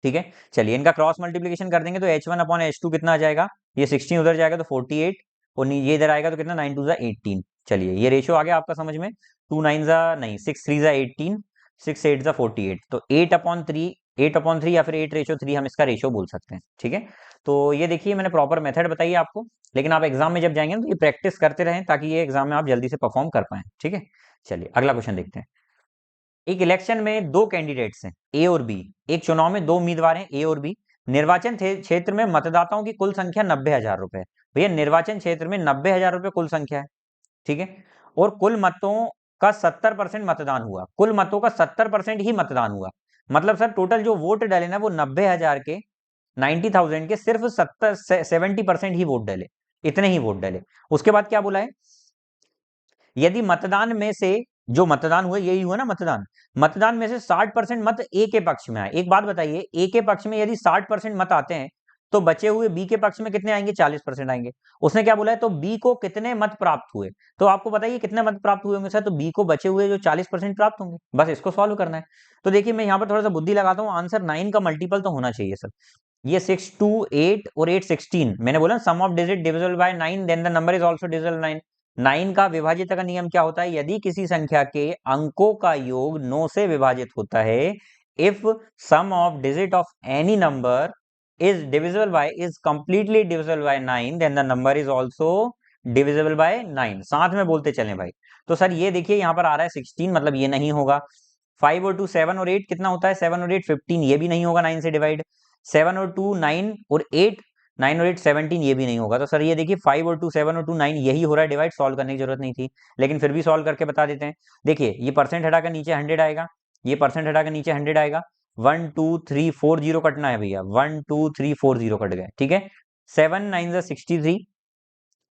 ठीक है। चलिए इनका क्रॉस मल्टीप्लीकेशन कर देंगे तो H1/H2 कितना आ जाएगा, ये 16 उधर जाएगा तो 48, और ये इधर आएगा तो कितना 9 2 जा 18। चलिए ये रेशियो आ गया आपका समझ में, 2 9 जा नहीं 6 3 जा 18, 6 8 जा 48, तो 8/3 या फिर 8:3 हम इसका रेशियो बोल सकते हैं, ठीक है। तो ये देखिए मैंने प्रॉपर मेथड बताई है आपको, लेकिन आप एग्जाम में जब जाएंगे तो ये प्रैक्टिस करते रहें ताकि ये एग्जाम में आप जल्दी से परफॉर्म कर पाएं, ठीक है। चलिए अगला क्वेश्चन देखते हैं। एक इलेक्शन में दो कैंडिडेट्स हैं ए और बी, एक चुनाव में दो उम्मीदवार हैं ए और बी, निर्वाचन क्षेत्र में मतदाताओं की कुल संख्या 90,000 रुपए। भैया निर्वाचन क्षेत्र में 90,000 रुपए कुल संख्या है, ठीक है, और कुल मतों का 70% मतदान हुआ, कुल मतों का 70% ही मतदान हुआ, मतलब सर टोटल जो वोट डले ना वो 90,000 के 90,000 के सिर्फ 70% ही वोट डले, इतने ही वोट डले। उसके बाद क्या बोला है, यदि मतदान में से जो मतदान हुए यही हुआ ना मतदान, मतदान में से 60% मत ए के पक्ष में आए। एक बात बताइए, ए के पक्ष में यदि 60% मत आते हैं तो बचे हुए बी के पक्ष में कितने आएंगे, 40% आएंगे। उसने क्या बोला है, तो बी को कितने मत प्राप्त हुए, तो आपको बताइए कितने मत प्राप्त हुए होंगे सर, तो बी को बचे हुए जो 40% प्राप्त होंगे, बस इसको सॉल्व करना है। तो देखिए मैं यहाँ पर थोड़ा सा बुद्धि लगाता हूँ, आंसर 9 का मल्टीपल तो होना चाहिए सर। ये 6 2 8 और 8 16, मैंने बोला sum of digit divisible by 9 then the number is also divisible 9। 9 का विभाजित का नियम क्या होता है, यदि किसी संख्या के अंकों का योग 9 से विभाजित होता है, if sum of digit of any number is divisible by is completely divisible by 9 then the number is also divisible by 9। साथ में बोलते चलें भाई। तो सर ये देखिए यहाँ पर आ रहा है 16, मतलब ये नहीं होगा। 5 और 2 7 और 8 कितना होता है, 7 और 8 15, ये भी नहीं होगा 9 से डिवाइड। 7 और 2 9 और 8, 9 और 8 17, ये भी नहीं होगा। तो सर ये देखिए 5 और 2 7 और 2 9, यही हो रहा है डिवाइड, सॉल्व करने की जरूरत नहीं थी, लेकिन फिर भी सॉल्व करके बता देते हैं। देखिए ये परसेंट हटाकर नीचे 100 आएगा, ये परसेंट हटाकर नीचे 100 आएगा, 1 2 3 4 0 कटना है भैया, 1 2 3 4 0 कट गए, ठीक है। 7 9 63,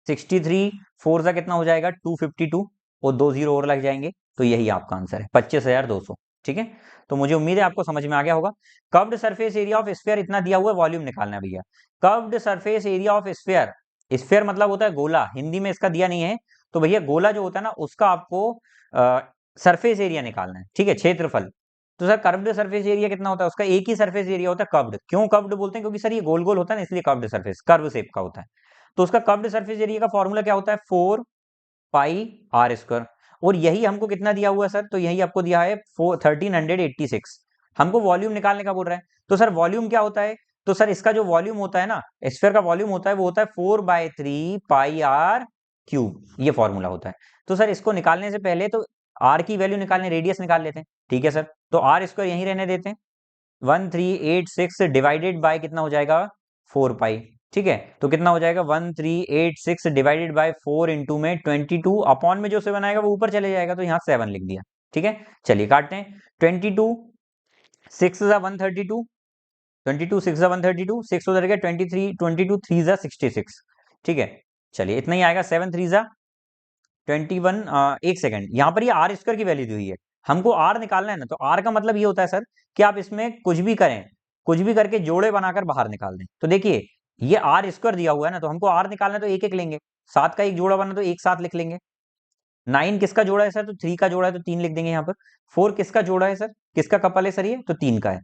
63 4 सा कितना हो जाएगा 252, और 2 0 और लग जाएंगे, तो यही आपका आंसर है 25,200, ठीक है। तो मुझे उम्मीद है आपको समझ में आ गया होगा। Curved surface area of sphere इतना दिया हुआ है, वॉल्यूम निकालना है भैया। Curved surface area of sphere, sphere मतलब होता है गोला, हिंदी में इसका दिया नहीं है, तो भैया गोला जो होता है ना उसका आपको सरफेस एरिया निकालना है, ठीक है, क्षेत्रफल। तो सर कर्व्ड सरफेस एरिया कितना होता है, उसका एक ही सरफेस एरिया होता है कर्व्ड। क्यों कर्व्ड बोलते हैं, क्योंकि सर ये गोल गोल होता है ना, इसलिए कर्व्ड सरफेस कर्व शेप का होता है। तो उसका कर्व्ड सरफेस एरिया का फॉर्मूला क्या होता है, 4 पाई आर स्क्वायर, और यही हमको कितना दिया हुआ है सर, तो यही आपको दिया है 1386। हमको वॉल्यूम निकालने का बोल रहा है। तो सर वॉल्यूम क्या होता है, तो सर इसका जो वॉल्यूम होता है ना, स्फीयर का वॉल्यूम होता है वो होता है 4/3 पाई आर क्यूब, ये फॉर्मूला होता है। तो सर इसको निकालने से पहले तो आर की वैल्यू निकालने, रेडियस निकाल लेते हैं, ठीक है सर। तो आर स्क्वायर यहीं रहने देते हैं, 1386 डिवाइडेड बाय कितना हो जाएगा 4 पाई, ठीक है। तो कितना हो जाएगा 1386 डिवाइडेड बाय 4 इंटू में 22 अपॉन में जो 7 आएगा वो ऊपर चले जाएगा, तो यहाँ 7 लिख दिया, ठीक है। चलिए काटते हैं, 22 6 जा 132, 22 6 जा 132, 6 उधर गया 23, 22 3 जा 66, ठीक है। चलिए इतना ही आएगा, 7 3 जा 21। एक सेकंड, यहाँ पर ये आर स्क्वायर की वैल्यू दी हुई है, हमको आर निकालना है ना। तो आर का मतलब ये होता है सर कि आप इसमें कुछ भी करें, कुछ भी करके जोड़े बनाकर बाहर निकाल दें। तो देखिए ये आर स्क्वायर दिया हुआ है ना, तो हमको आर निकालना है तो एक एक लेंगे, 7 का एक जोड़ा बना तो एक साथ लिख लेंगे। 9 किसका जोड़ा है सर, तो 3 का जोड़ा है तो 3 लिख देंगे यहाँ पर। 4 किसका जोड़ा है सर, किसका कपल है सर ये, तो 3 का है,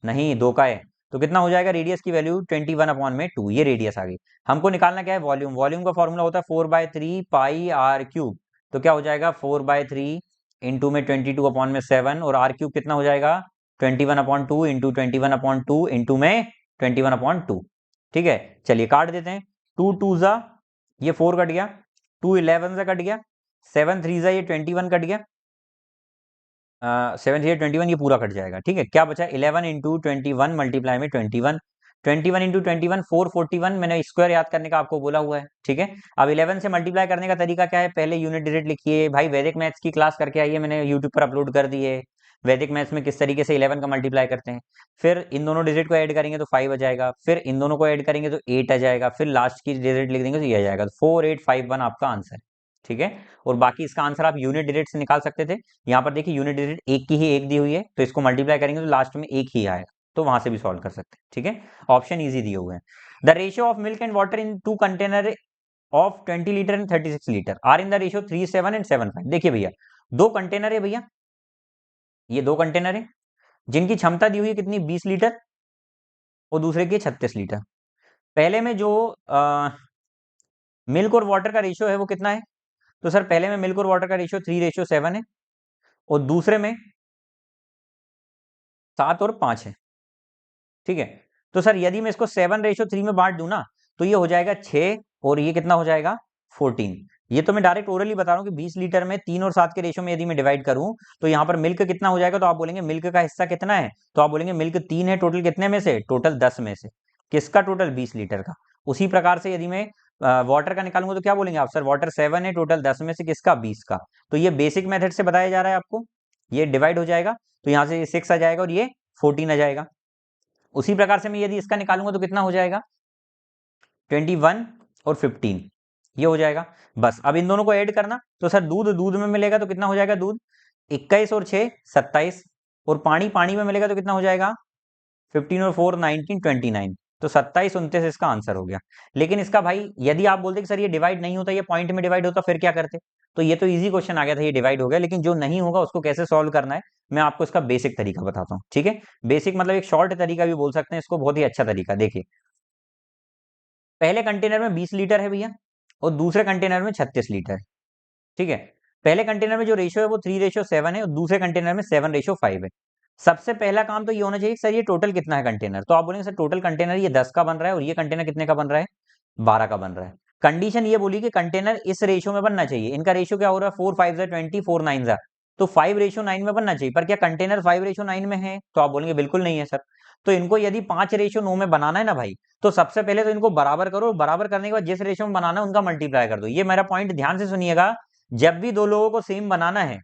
नहीं 2 का है। तो कितना हो जाएगा, रेडियस की वैल्यू 21 अपॉन में 2, ये रेडियस आ गई। हमको निकालना क्या है, वॉल्यूम। वॉल्यूम का फॉर्मूला होता है 4/3 पाई आर क्यूब। तो क्या हो जाएगा 4/3 इंटू में 22 अपॉन में 7, और आर क्यूब कितना हो जाएगा 21/2 इंटू 21/2 इंटू में 21/2, ठीक है। चलिए काट देते हैं, 2 2 जा ये 4 कट गया, 2 11 से कट गया, 7 3 जा ये 21 कट गया, 7 3 21 ये पूरा कट जाएगा, ठीक है। क्या बचा 11 इंटू 21 मल्टीप्लाई में 21, 21 इंटू 21 441, मैंने स्क्वायर याद करने का आपको बोला हुआ है, ठीक है। अब 11 से मल्टीप्लाई करने का तरीका क्या है, पहले यूनिट डिजिट लिखिए भाई, वैदिक मैथ्स की क्लास करके आइए, मैंने यूट्यूब पर अपलोड कर दी है। वैदिक मैथ्स में किस तरीके से 11 का मल्टीप्लाई करते हैं, फिर इन दोनों डिजिट को ऐड करेंगे तो 5 आ जाएगा, फिर इन दोनों को ऐड करेंगे तो 8 आ जाएगा, फिर लास्ट की डिजिट लिख देंगे तो ये आ जाएगा, 4851 आपका आंसर, ठीक है। और बाकी इसका आंसर आप यूनिट डिजिट से निकाल सकते थे। यहाँ पर देखिए यूनिट डिजिट एक की ही एक दी हुई है, तो इसको मल्टीप्लाई करेंगे तो लास्ट में एक ही आएगा, तो वहां से भी सॉल्व कर सकते हैं, ठीक है। ऑप्शन इजी दिए हुए हैं। The ratio of milk and water in 2 container of 20 litre and 36 litre are in the ratio 3 7 and 7 5। देखिए भैया 2 कंटेनर है भैया, ये 2 कंटेनर है जिनकी क्षमता दी हुई है कितनी 20 लीटर, और दूसरे की 36 लीटर। पहले में जो मिल्क और वाटर का रेशियो है वो कितना है, तो सर पहले में मिल्क और वाटर का रेशियो 3:7 है, और दूसरे में 7 और 5 है, ठीक है। तो सर यदि मैं इसको 7:3 में बांट दूं ना, तो ये हो जाएगा 6, और ये कितना हो जाएगा 14। ये तो मैं डायरेक्ट ओरली बता रहा हूँ कि 20 लीटर में 3 और 7 के रेशियो में यदि मैं डिवाइड करूं तो यहाँ पर मिल्क कितना हो जाएगा, तो आप बोलेंगे मिल्क का हिस्सा कितना है, तो आप बोलेंगे मिल्क 3 है, टोटल कितने में से, टोटल 10 में से, किसका, टोटल 20 लीटर का। उसी प्रकार से यदि मैं वाटर का निकालूंगा तो क्या बोलेंगे आप, सर वाटर 7 है, टोटल 10 में से किसका, 20 का। तो ये बेसिक मेथड से बताया जा रहा है आपको, ये डिवाइड हो जाएगा तो यहाँ से 6 आ जाएगा और ये 14 आ जाएगा। उसी प्रकार से मैं यदि इसका निकालूंगा तो कितना हो जाएगा 21 और 15, ये हो जाएगा। बस अब इन दोनों को ऐड करना, तो सर दूध दूध में मिलेगा तो कितना हो जाएगा, दूध 21 और 6 27, और पानी पानी में मिलेगा तो कितना हो जाएगा 15 और 4 19 29, तो 27 29 इसका आंसर हो गया। लेकिन इसका भाई यदि आप बोलते कि सर ये डिवाइड नहीं होता, ये पॉइंट में डिवाइड होता, फिर क्या करते, तो ये तो इजी क्वेश्चन आ गया था, ये डिवाइड हो गया। लेकिन जो नहीं होगा उसको कैसे सॉल्व करना है मैं आपको इसका बेसिक तरीका बताता हूँ, ठीक है। बेसिक मतलब एक शॉर्ट तरीका भी बोल सकते हैं इसको, बहुत ही अच्छा तरीका। देखिए पहले कंटेनर में 20 लीटर है भैया, और दूसरे कंटेनर में 36 लीटर है, ठीक है। पहले कंटेनर में जो रेशियो है वो 3:7 है, और दूसरे कंटेनर में 7:5 है। सबसे पहला काम तो ये होना चाहिए सर ये टोटल कितना है कंटेनर, तो आप बोलेंगे सर टोटल कंटेनर ये 10 का बन रहा है, और ये कंटेनर कितने का बन रहा है 12 का बन रहा है। कंडीशन ये बोली कि कंटेनर इस रेशियो में बनना चाहिए, इनका रेशियो क्या हो रहा है 4 5 20 4 9, तो 5:9 में बनना चाहिए। पर क्या कंटेनर 5:9 में है, तो आप बोलेंगे बिल्कुल नहीं है सर। तो इनको यदि 5:9 में बनाना है ना भाई, तो सबसे पहले तो इनको बराबर करो, बराबर करने के बाद जिस रेशियो में बनाना है उनका मल्टीप्लाई कर दो। ये मेरा पॉइंट ध्यान से सुनिएगा, जब भी दो लोगों को सेम बनाना है,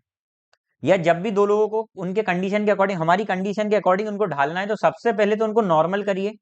या जब भी दो लोगों को उनके कंडीशन के अकॉर्डिंग, हमारी कंडीशन के अकॉर्डिंग उनको ढालना है, तो सबसे पहले तो उनको नॉर्मल करिए।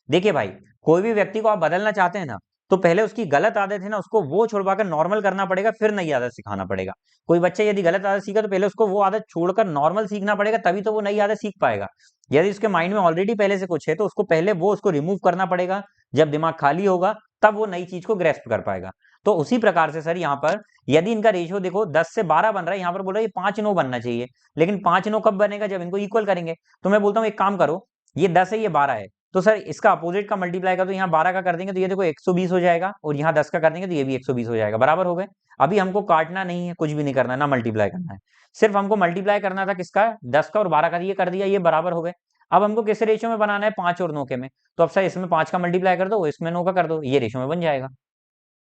देखिए भाई कोई भी व्यक्ति को आप बदलना चाहते हैं ना, तो पहले उसकी गलत आदत है ना उसको वो छोड़वाकर नॉर्मल करना पड़ेगा, फिर नई आदत सिखाना पड़ेगा। कोई बच्चा यदि गलत आदत सीखा तो पहले उसको वो आदत छोड़कर नॉर्मल सीखना पड़ेगा, तभी तो वो नई आदत सीख पाएगा। यदि उसके माइंड में ऑलरेडी पहले से कुछ है तो उसको पहले वो उसको रिमूव करना पड़ेगा, जब दिमाग खाली होगा तब वो नई चीज को ग्रेस्प कर पाएगा। तो उसी प्रकार से सर यहाँ पर यदि इनका रेशियो देखो 10 से 12 बन रहा है, यहाँ पर बोल रहा है ये 5:9 बनना चाहिए, लेकिन 5:9 कब बनेगा, जब इनको इक्वल करेंगे। तो मैं बोलता हूँ एक काम करो, ये 10 है ये 12 है, तो सर इसका अपोजिट का मल्टीप्लाई कर, तो यहाँ 12 का कर देंगे तो ये देखो 120 हो जाएगा, और यहाँ 10 का कर देंगे तो ये भी 120 हो जाएगा, बराबर हो गए। अभी हमको काटना नहीं है, कुछ भी नहीं करना है, ना मल्टीप्लाई करना है, सिर्फ हमको मल्टीप्लाई करना था किसका, 10 का और 12 का, ये कर दिया, ये बराबर हो गए। अब हमको किस रेशियो में बनाना है, 5 और 9 के में, तो अब सर इसमें 5 का मल्टीप्लाई कर दो, इसमें 9 का कर दो, ये रेशियो में बन जाएगा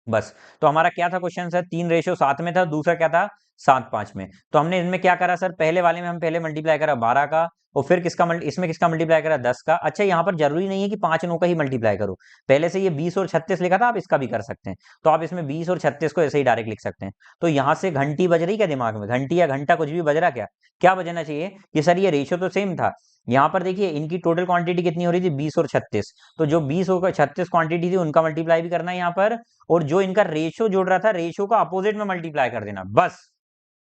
बस। तो हमारा क्या था क्वेश्चन सर, 3:7 में था, दूसरा क्या था 7:5 में। तो हमने इनमें क्या करा सर, पहले वाले में हम पहले मल्टीप्लाई करा 12 का, और फिर इसमें किसका मल्टीप्लाई करा 10 का। अच्छा यहाँ पर जरूरी नहीं है कि 5 9 का ही मल्टीप्लाई करो, पहले से ये 20 और 36 लिखा था, आप इसका भी कर सकते हैं, तो आप इसमें 20 और 36 को ऐसे ही डायरेक्ट लिख सकते हैं। तो यहाँ से घंटी बज रही क्या दिमाग में, घंटी या घंटा कुछ भी बज रहा, क्या क्या बजना चाहिए कि सर ये रेशियो तो सेम था। यहाँ पर देखिए इनकी टोटल क्वांटिटी कितनी हो रही थी, 20 और 36, तो जो 20 और 36 क्वांटिटी थी उनका मल्टीप्लाई भी करना है यहाँ पर, और जो इनका रेशियो जोड़ रहा था, रेशियो का अपोजिट में मल्टीप्लाई कर देना बस।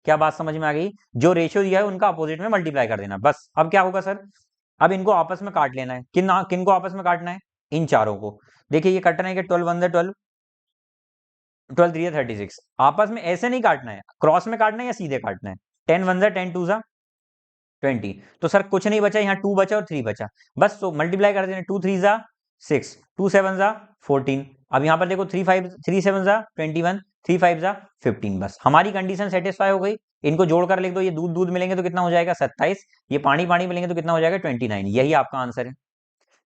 क्या बात समझ में आ गई, जो रेशियो दिया है उनका अपोजिट में मल्टीप्लाई कर देना बस। अब क्या होगा सर, अब इनको आपस में काट लेना है, किन को आपस में काटना है, इन चारों को। देखिए ये कटना है कि 12 1 12, 12 3 36, आपस में ऐसे नहीं काटना है, क्रॉस में काटना है या सीधे काटना है। 10 1 10 2 20, तो सर कुछ नहीं बचा, यहाँ 2 बचा और 3 बचा, बस तो मल्टीप्लाई कर देना, 2 3 6, 2 7 14। अब यहाँ पर देखो 3 7 21, 3 5 15, बस हमारी कंडीशन सेटिस्फाई हो गई। इनको जोड़कर लिख दो, ये दूध दूध मिलेंगे तो कितना हो जाएगा 27, ये पानी पानी मिलेंगे तो कितना हो जाएगा 29। यही आपका आंसर है,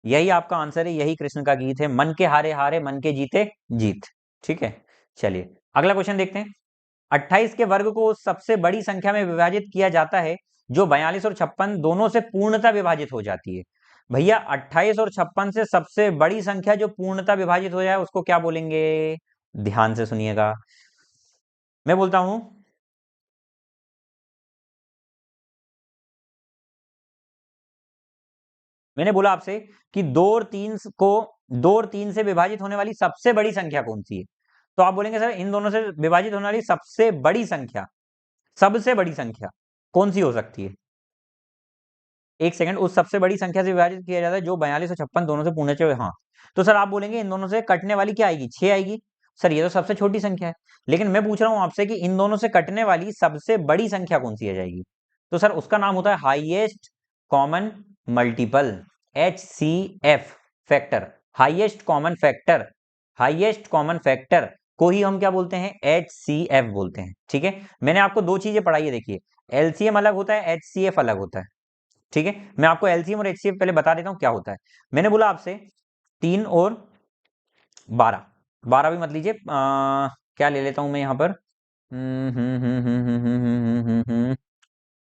यही आपका आंसर है, यही कृष्ण का गीत है, मन के हारे हारे मन के जीते जीत। ठीक है, चलिए अगला क्वेश्चन देखते हैं। 28 के वर्ग को सबसे बड़ी संख्या में विभाजित किया जाता है जो 42 और 56 दोनों से पूर्णतः विभाजित हो जाती है। भैया 28 और 56 से सबसे बड़ी संख्या जो पूर्णतः विभाजित हो जाए उसको क्या बोलेंगे, ध्यान से सुनिएगा, मैं बोलता हूं, मैंने बोला आपसे कि 2 और 3 को 2 और 3 से विभाजित होने वाली सबसे बड़ी संख्या कौन सी है, तो आप बोलेंगे सर इन दोनों से विभाजित होने वाली सबसे बड़ी संख्या, सबसे बड़ी संख्या कौन सी हो सकती है। एक सेकंड, उस सबसे बड़ी संख्या से विभाजित किया जाता है जो 42 और 56 दोनों से पूर्णतः, हाँ, तो सर आप बोलेंगे इन दोनों से कटने वाली क्या आएगी, 6 आएगी। सर ये तो सबसे छोटी संख्या है, लेकिन मैं पूछ रहा हूं आपसे कि इन दोनों से कटने वाली सबसे बड़ी संख्या कौन सी आ जाएगी, तो सर उसका नाम होता है highest common multiple, HCF factor, highest common factor, highest common factor को ही हम क्या बोलते हैं, HCF बोलते हैं। ठीक है, मैंने आपको दो चीजें पढ़ाई है, देखिए LCM अलग होता है, HCF अलग होता है। ठीक है, मैं आपको एलसीएम और एचसीएफ पहले बता देता हूं क्या होता है। मैंने बोला आपसे 3 और 12, 12 भी मत लीजिए, क्या ले लेता हूं मैं यहां पर,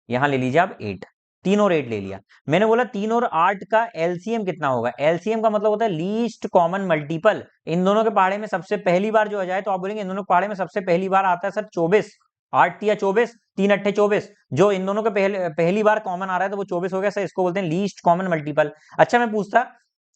यहां ले लीजिए आप 8, 3 और 8 ले लिया। मैंने बोला 3 और 8 का एलसीएम कितना होगा, एलसीएम का मतलब होता है लीस्ट कॉमन मल्टीपल, इन दोनों के पहाड़े में सबसे पहली बार जो आ जाए, तो आप बोलेंगे इन दोनों के पहाड़े में सबसे पहली बार आता है सर 24, 8 या 24, 3 अट्ठे 24, जो इन दोनों के पहली बार कॉमन आ रहा है तो वो 24 हो गया सर, इसको बोलते हैं लीस्ट कॉमन मल्टीपल। अच्छा मैं पूछता,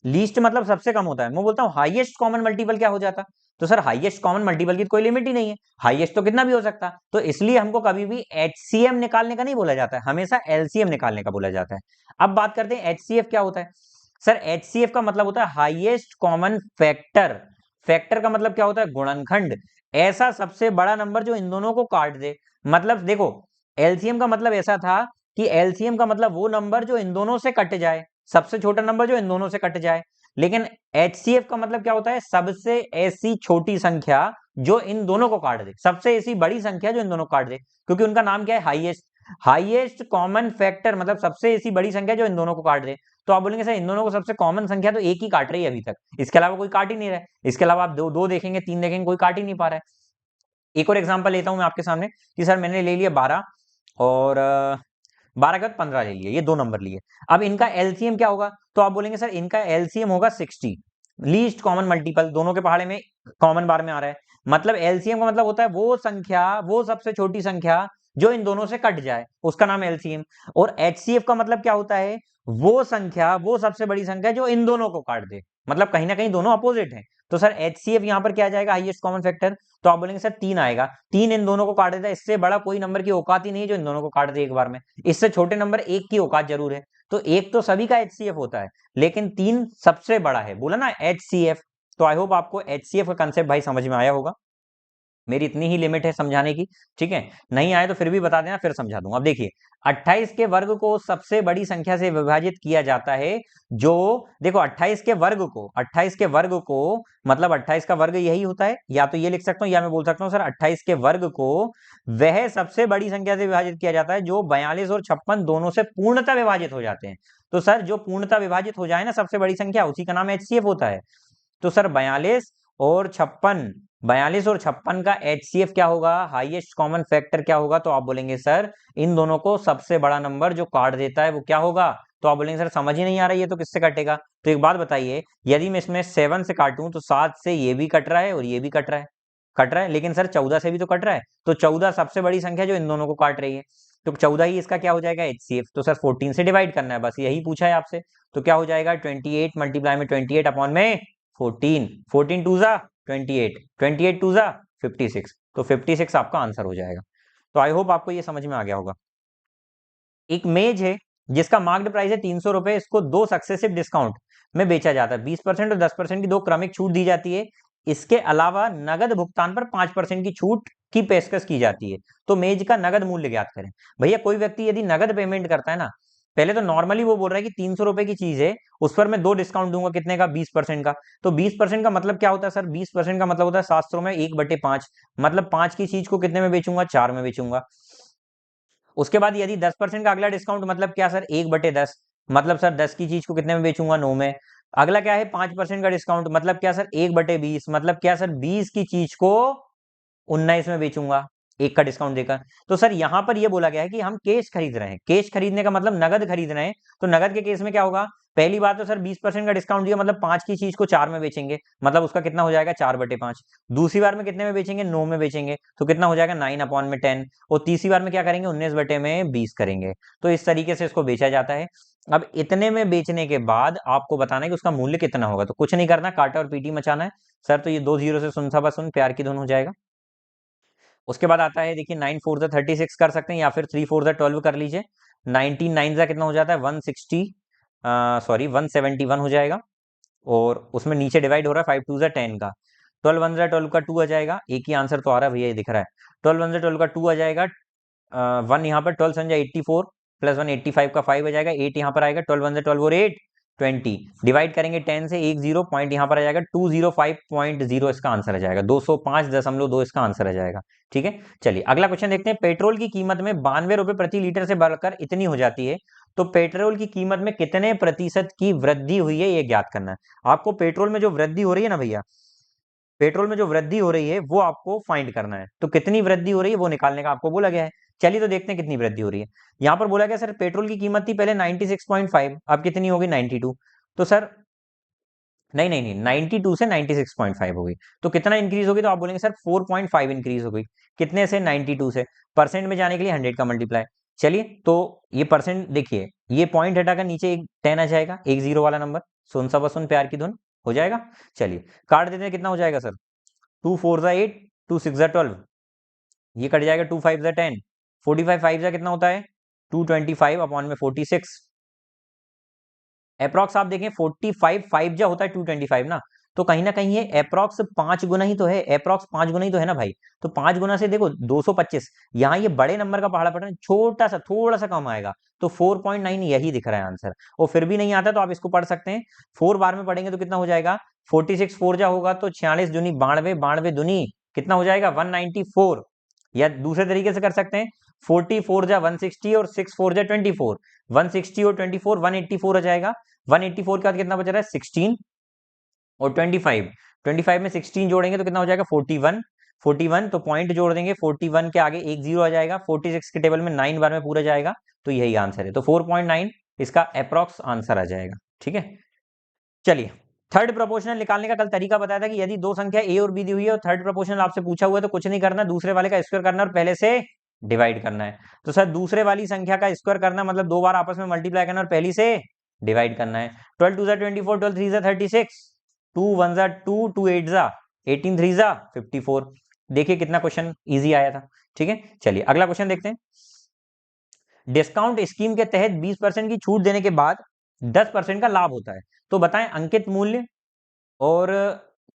लीस्ट मतलब सबसे कम होता है, मैं बोलता हूँ हाईएस्ट कॉमन मल्टीपल क्या हो जाता, तो सर हाईएस्ट कॉमन मल्टीपल की कोई लिमिट ही नहीं है, हाईएस्ट तो कितना भी हो सकता, तो इसलिए हमको कभी भी एचसीएम निकालने का नहीं बोला जाता है, हमेशा एलसीएम निकालने का बोला जाता है। अब बात करते हैं एचसीएफ क्या होता है। सर एचसीएफ का मतलब होता है हाईएस्ट कॉमन फैक्टर, फैक्टर का मतलब क्या होता है, गुणनखंड, ऐसा सबसे बड़ा नंबर जो इन दोनों को काट दे। मतलब देखो एलसीएम का मतलब ऐसा था कि एलसीएम का मतलब वो नंबर जो इन दोनों से कट जाए, सबसे छोटा नंबर जो इन दोनों से कट जाए। लेकिन एचसीएफ का मतलब क्या होता है, सबसे ऐसी छोटी संख्या जो इन दोनों को काट दे, सबसे ऐसी बड़ी संख्या जो इन दोनों को काट दे, क्योंकि उनका नाम क्या है हाईएस्ट, हाईएस्ट कॉमन फैक्टर, मतलब सबसे ऐसी बड़ी संख्या जो इन दोनों को काट दे। तो आप बोलेंगे सर इन दोनों को सबसे कॉमन संख्या तो एक ही काट रही है अभी तक, इसके अलावा कोई काट ही नहीं रहा है, इसके अलावा आप दो दो देखेंगे, तीन देखेंगे, कोई काट ही नहीं पा रहा है। एक और एग्जांपल लेता हूं मैं आपके सामने कि सर मैंने ले लिया 12 और 12 के बाद 15 ले लिए, ये दो नंबर लिए। अब इनका एलसीएम क्या होगा, तो आप बोलेंगे सर इनका एलसीएम होगा 60, लीस्ट कॉमन मल्टीपल, दोनों के पहाड़े में कॉमन बार में आ रहा है, मतलब एलसीएम का मतलब होता है वो संख्या, वो सबसे छोटी संख्या जो इन दोनों से कट जाए, उसका नाम एलसीएम। और एचसीएफ का मतलब क्या होता है, वो संख्या, वो सबसे बड़ी संख्या जो इन दोनों को काट दे, मतलब कहीं ना कहीं दोनों अपोजिट हैं। तो सर एचसीएफ यहां पर क्या आ जाएगा, हाईएस्ट कॉमन फैक्टर, तो आप बोलेंगे सर 3 आएगा, 3 इन दोनों को काट देता है, इससे बड़ा कोई नंबर की औकात ही नहीं है जो इन दोनों को काट दे एक बार में, इससे छोटे नंबर एक की औकात जरूर है। तो एक तो सभी का एचसीएफ होता है, लेकिन 3 सबसे बड़ा है, बोला ना एचसीएफ। तो आई होप आपको एचसीएफ का कंसेप्ट भाई समझ में आया होगा। मेरी इतनी ही लिमिट है समझाने की, ठीक है। नहीं आए तो फिर भी बता देना, फिर समझा दूंगा। अब देखिए 28 के वर्ग को सबसे बड़ी संख्या से विभाजित किया जाता है, जो देखो 28 के वर्ग को, 28 के वर्ग को मतलब 28 का वर्ग यही होता है, या तो ये लिख सकता हूं या मैं बोल सकता हूं सर 28 के वर्ग को वह सबसे बड़ी संख्या से विभाजित किया जाता है जो 42 और 56 दोनों से पूर्णतः विभाजित हो जाते हैं। तो सर जो पूर्णतः विभाजित हो जाए ना सबसे बड़ी संख्या, उसी का नाम एचसीएफ होता है। तो सर 42 और 56 का एचसीएफ क्या होगा, हाईएस्ट कॉमन फैक्टर क्या होगा, तो आप बोलेंगे सर इन दोनों को सबसे बड़ा नंबर जो काट देता है वो क्या होगा। तो आप बोलेंगे सर समझ ही नहीं आ रहा है, ये तो किससे कटेगा। तो एक बात बताइए, यदि मैं इसमें 7 से काटूं तो 7 से ये भी कट रहा है और ये भी कट रहा है, लेकिन सर 14 से भी तो कट रहा है, तो 14 सबसे बड़ी संख्या जो इन दोनों को काट रही है, तो 14 ही इसका क्या हो जाएगा एचसीएफ। तो सर 14 से डिवाइड करना है, बस यही पूछा है आपसे। तो क्या हो जाएगा 28 मल्टीप्लाई में 28 अपॉन में 14, 14 टू जा 28, 28 टू जा 56, तो 56 आपका आंसर हो जाएगा। तो आई होप आपको ये समझ में आ गया होगा। एक मेज है जिसका मार्केट प्राइस है 300 रुपए, इसको दो सक्सेसिव डिस्काउंट में बेचा जाता है, 20% और 10% की दो क्रमिक छूट दी जाती है। इसके अलावा नगद भुगतान पर 5% की छूट की पेशकश की जाती है। तो मेज का नगद मूल्य ज्ञात करें। भैया कोई व्यक्ति यदि नगद पेमेंट करता है ना, पहले तो नॉर्मली वो बोल रहा है कि 300 रुपए की चीज है, उस पर मैं दो डिस्काउंट दूंगा, कितने का, 20% का। तो 20% का मतलब क्या होता है सर, 20% का मतलब होता है 700 में 1/5, मतलब 5 की चीज को कितने में बेचूंगा, 4 में बेचूंगा। उसके बाद यदि 10% का अगला डिस्काउंट मतलब क्या सर, 1/10, मतलब सर 10 की चीज को कितने में बेचूंगा, 9 में। अगला क्या है 5% का डिस्काउंट, मतलब क्या सर 1/20, मतलब क्या सर 20 की चीज को 19 में बेचूंगा, एक का डिस्काउंट देकर। तो सर यहां पर यह बोला गया है कि हम कैश खरीद रहे हैं, कैश खरीदने का मतलब नगद खरीद रहे हैं। तो नगद के केस में क्या होगा, पहली बात तो सर 20% का डिस्काउंट दिया, मतलब 5 की चीज को 4 में बेचेंगे, मतलब उसका कितना हो जाएगा 4/5। दूसरी बार में कितने में बेचेंगे, 9 में बेचेंगे, तो कितना हो जाएगा 9/10। और तीसरी बार में क्या करेंगे, 19/20 करेंगे। तो इस तरीके से इसको बेचा जाता है। अब इतने में बेचने के बाद आपको बताना है कि उसका मूल्य कितना होगा। तो कुछ नहीं करना, काटा और पीटी मचाना है। सर तो ये 2 जीरो से सुन सवा सुन प्यार की धुन हो जाएगा। उसके बाद आता है देखिए 9 4 जा 36 कर सकते हैं, या फिर 3 4 जा 12 कर लीजिए। 19 9 जा कितना हो जाता है 160, सॉरी 171 हो जाएगा। और उसमें नीचे डिवाइड हो रहा है 5 2 जा 10 का। 12 1 जा 12 का 2 आ जाएगा, एक ही आंसर तो आ रहा है भैया, ये दिख रहा है। 12 1 जा 12 का 2 आ जाएगा, 1 यहाँ पर 12 सन जा 84 प्लस 1 85 का 5 आ जाएगा, 8 यहाँ पर आएगा, 12 1 जा 12 और 8 20, डिवाइड करेंगे 10 से, एक जीरो पॉइंट यहाँ पर आ जाएगा, 205.0 इसका आंसर आ जाएगा, 205.2 इसका आंसर आ जाएगा। ठीक है, चलिए अगला क्वेश्चन देखते हैं। पेट्रोल की कीमत में 92 रुपए प्रति लीटर से बढ़कर इतनी हो जाती है, तो पेट्रोल की कीमत में कितने प्रतिशत की वृद्धि हुई है, ये ज्ञात करना है आपको। पेट्रोल में जो वृद्धि हो रही है ना भैया, पेट्रोल में जो वृद्धि हो रही है वो आपको फाइंड करना है। तो कितनी वृद्धि हो रही है वो निकालने का आपको बोला गया है। चलिए तो देखते हैं कितनी वृद्धि हो रही है। यहां पर बोला गया सर पेट्रोल की कीमत थी पहले 96.5, अब कितनी होगी 92। तो सर नहीं नहीं नहीं, 92 से 96.5 हो गई, तो कितना इंक्रीज होगी, तो आप बोलेंगे सर 4.5 इंक्रीज हो गई। कितने से, 92 से। परसेंट में जाने के लिए 100 का मल्टीप्लाई। चलिए तो ये परसेंट देखिए, ये पॉइंट हटाकर नीचे एक 10 आ जाएगा, एक जीरो वाला नंबर, सुन सब सुन प्यार की धुन हो जाएगा। चलिए काट देते हैं, कितना हो जाएगा सर, 2 4 जा 8, 2 6 जा 12, ये कट जाएगा, 2 5 जा 10, 45 5 जा कितना होता है 225 अपॉन में 46। अप्रॉक्स आप देखें 45 5 जा होता है 225 ना, तो कहीं ना कहीं ये अप्रॉक्स 5 गुना ही तो है, अप्रॉक्स 5 गुना ही तो है ना भाई। तो 5 गुना से देखो 225, यहाँ ये बड़े नंबर का पहाड़ा पड़ छोटा सा थोड़ा सा कम आएगा, तो 4.9 यही दिख रहा है आंसर। और फिर भी नहीं आता तो आप इसको पढ़ सकते हैं, 4 बार में पढ़ेंगे तो कितना हो जाएगा, 46 4 जा होगा तो 46 दूनी 92, 92 दूनी कितना हो जाएगा 194। या दूसरे तरीके से कर सकते हैं, 44 जा 160 और 6 4 जा 24, 160 और 24 184 आ जाएगा। 184 के बाद कितना बच रहा है 16 और 25, 25 में 16 जोड़ेंगे तो कितना हो जाएगा 41, 41 तो पॉइंट जोड़ देंगे, 41 के आगे एक जीरो आ जाएगा, 46 के टेबल में 9 बार में पूरा जाएगा, तो यही आंसर है। तो 4.9 इसका अप्रॉक्स आंसर आ जाएगा। ठीक है, चलिए थर्ड प्रोपोर्शनल निकालने का कल तरीका बताया था कि यदि दो संख्या ए और बी दी हुई है और थर्ड प्रोपोर्शनल आपसे पूछा हुआ है तो कुछ नहीं करना, दूसरे वाले का स्क्वायर करना और पहले से डिवाइड करना है। तो सर दूसरे वाली संख्या का स्क्वायर करना मतलब दो बार आपस में मल्टीप्लाई करना और पहली से डिवाइड करना है। 12 2 जा 24, 12 3 जा 36, 2 1 जा 2, 2 8 जा 18, 3 जा 54। देखिए कितना क्वेश्चन इजी आया था। ठीक है, चलिए अगला क्वेश्चन देखते हैं। डिस्काउंट स्कीम के तहत 20% की छूट देने के बाद 10% का लाभ होता है, तो बताएं अंकित मूल्य और